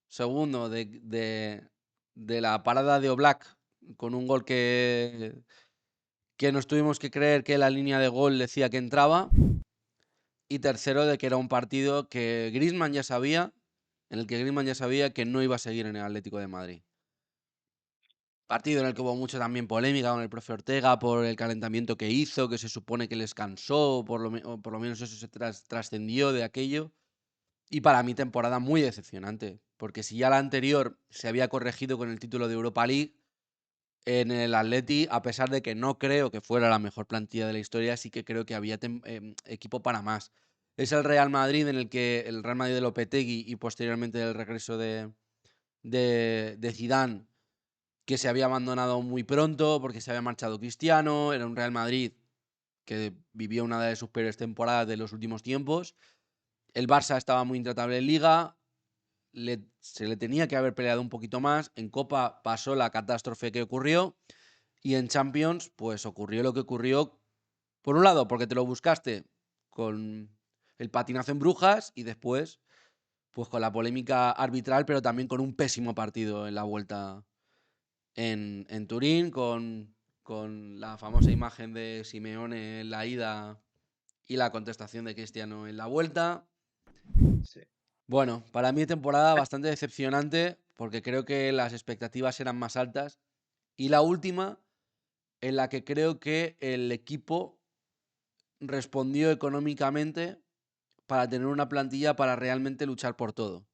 segundo, de la parada de Oblak con un gol que nos tuvimos que creer que la línea de gol decía que entraba, y tercero, de que era un partido que Griezmann ya sabía, en el que Griezmann ya sabía que no iba a seguir en el Atlético de Madrid. Partido en el que hubo mucho también polémica con el profe Ortega por el calentamiento que hizo, que se supone que les cansó, o por lo menos eso se trascendió de aquello. Y para mí temporada muy decepcionante, porque si ya la anterior se había corregido con el título de Europa League, en el Atleti, a pesar de que no creo que fuera la mejor plantilla de la historia, sí que creo que había equipo para más. Es el Real Madrid en el que el Real Madrid de Lopetegui y posteriormente el regreso de Zidane, que se había abandonado muy pronto porque se había marchado Cristiano. Era un Real Madrid que vivió una de sus peores temporadas de los últimos tiempos. El Barça estaba muy intratable en Liga, se le tenía que haber peleado un poquito más. En Copa pasó la catástrofe que ocurrió y en Champions pues ocurrió lo que ocurrió, por un lado porque te lo buscaste con el patinazo en Brujas y después pues con la polémica arbitral, pero también con un pésimo partido en la vuelta en Turín, con la famosa imagen de Simeone en la ida y la contestación de Cristiano en la vuelta. Sí. Bueno, para mí temporada bastante decepcionante porque creo que las expectativas eran más altas. Y la última, en la que creo que el equipo respondió económicamente para tener una plantilla para realmente luchar por todo.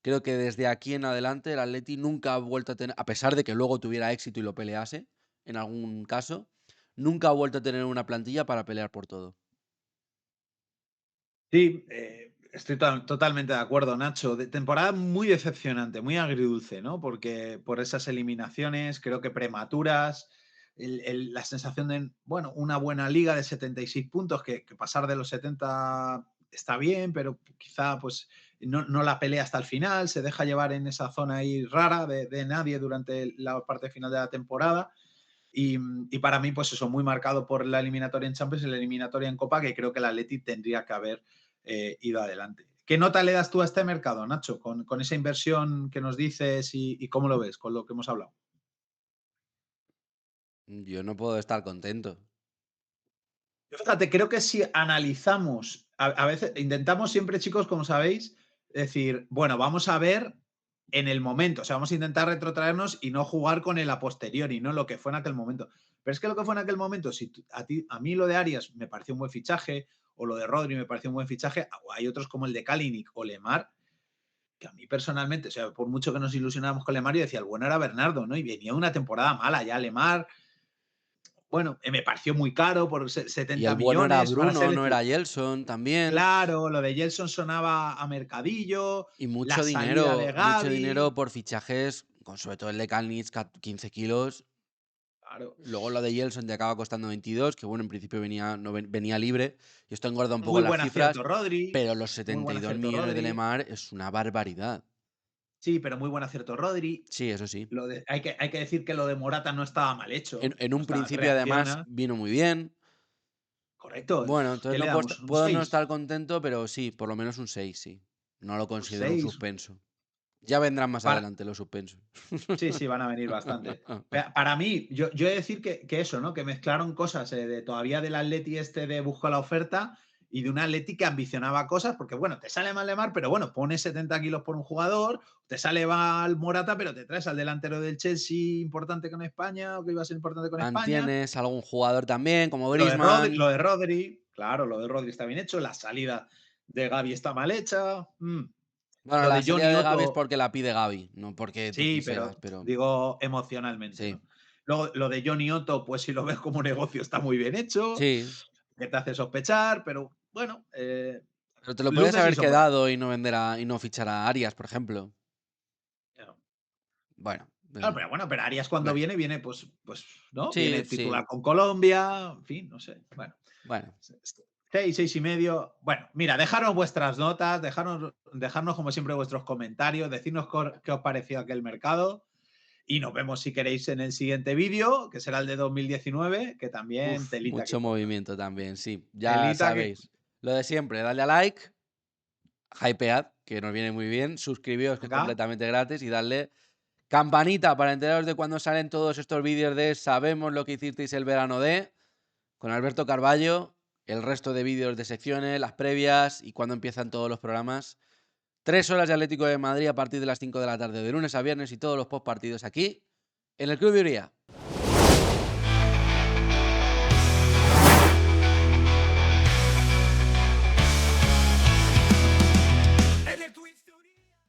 Creo que desde aquí en adelante el Atleti nunca ha vuelto a tener, a pesar de que luego tuviera éxito y lo pelease, en algún caso, nunca ha vuelto a tener una plantilla para pelear por todo. Sí, estoy totalmente de acuerdo, Nacho. De temporada muy decepcionante, muy agridulce, ¿no? Porque por esas eliminaciones, creo que prematuras, la sensación de, bueno, una buena liga de 76 puntos, que pasar de los 70 está bien, pero quizá pues no la pelea hasta el final, se deja llevar en esa zona ahí rara de nadie durante la parte final de la temporada. Y para mí, pues eso, muy marcado por la eliminatoria en Champions y la eliminatoria en Copa, que creo que el Atleti tendría que haber ido adelante. ¿Qué nota le das tú a este mercado, Nacho, con esa inversión que nos dices y cómo lo ves con lo que hemos hablado? Yo no puedo estar contento. Yo, fíjate, creo que si analizamos, a veces intentamos siempre, chicos, como sabéis, decir, bueno, vamos a ver en el momento, o sea, vamos a intentar retrotraernos y no jugar con el a posteriori, no lo que fue en aquel momento. Pero es que lo que fue en aquel momento, si a mí lo de Arias me pareció un buen fichaje, o lo de Rodri me pareció un buen fichaje, o hay otros como el de Kalinic o Lemar, que a mí personalmente, o sea, por mucho que nos ilusionábamos con Lemar, yo decía, el bueno era Bernardo, ¿no? Y venía una temporada mala ya Lemar. Bueno, me pareció muy caro por Y 70 el bueno era millones para Bruno, ser no decir, era Gelson también. claro, lo de Gelson sonaba a mercadillo, Y la salida de mucho dinero Gavi. por fichajes, con sobre todo el de Kalinic, 15 kilos. Claro. Luego lo de Gelson te acaba costando 22, que bueno, en principio venía, no venía libre. Y esto engorda un poco Muy las buen cifras, acierto Rodri. pero los Muy buen 72 acierto millones de Rodri. Lemar es una barbaridad. Sí, pero muy buen acierto Rodri. Sí, eso sí. Hay que decir que lo de Morata no estaba mal hecho. En O un sea, principio, además, reacciona. vino muy bien. Correcto. Bueno, entonces ¿Qué le no puedo, damos? Un puedo no 6. estar contento, pero sí, por lo menos un 6, sí. No lo Un considero un 6. suspenso. Ya vendrán más Para, adelante los suspensos. sí, sí, van a venir bastante. Para mí, yo he de decir que eso, ¿no? Que mezclaron cosas de todavía del Atleti este de busco la oferta y de un Atleti que ambicionaba cosas, porque bueno, te sale mal de mar, pero bueno, pones 70 kilos por un jugador, te sale mal Morata, pero te traes al delantero del Chelsea importante con España, o que iba a ser importante con España. Mantienes algún jugador también, como Lo de Rodri, Griezmann. claro, lo de Rodri está bien hecho, la salida de Gavi está mal hecha. Bueno, Lo la de salida Johnny de Gavi es Otto. porque la pide Gavi, no porque tú Sí, pero quisieras, pero digo emocionalmente, sí, ¿no? Luego, lo de Johnny Otto, pues si lo ves como negocio, está muy bien hecho, sí. que te hace sospechar, pero bueno, Pero te lo podías luces y haber sombras. quedado y no vender y no fichar a Arias, por ejemplo. Claro, Bueno, pero bueno, pero Arias cuando bueno. viene, pues, ¿no? Sí, Viene sí. titular con Colombia, en fin, no sé. Bueno, Bueno, 6, 6,5. Bueno, mira, dejaros vuestras notas, dejarnos como siempre vuestros comentarios, decirnos qué os pareció aquel mercado. Y nos vemos si queréis en el siguiente vídeo, que será el de 2019, que también telita que mucho corta. movimiento también, sí. Ya Telita que sabéis. Lo de siempre, dale a like, hypead, que nos viene muy bien, suscribiros, que es acá. completamente gratis, y darle campanita para enteraros de cuando salen todos estos vídeos de Sabemos lo que hicisteis el verano de, con Alberto Carballo, el resto de vídeos de secciones, las previas y cuando empiezan todos los programas. 3 horas de Atlético de Madrid a partir de las 5 de la tarde, de lunes a viernes, y todos los postpartidos aquí, en el Club de Uría.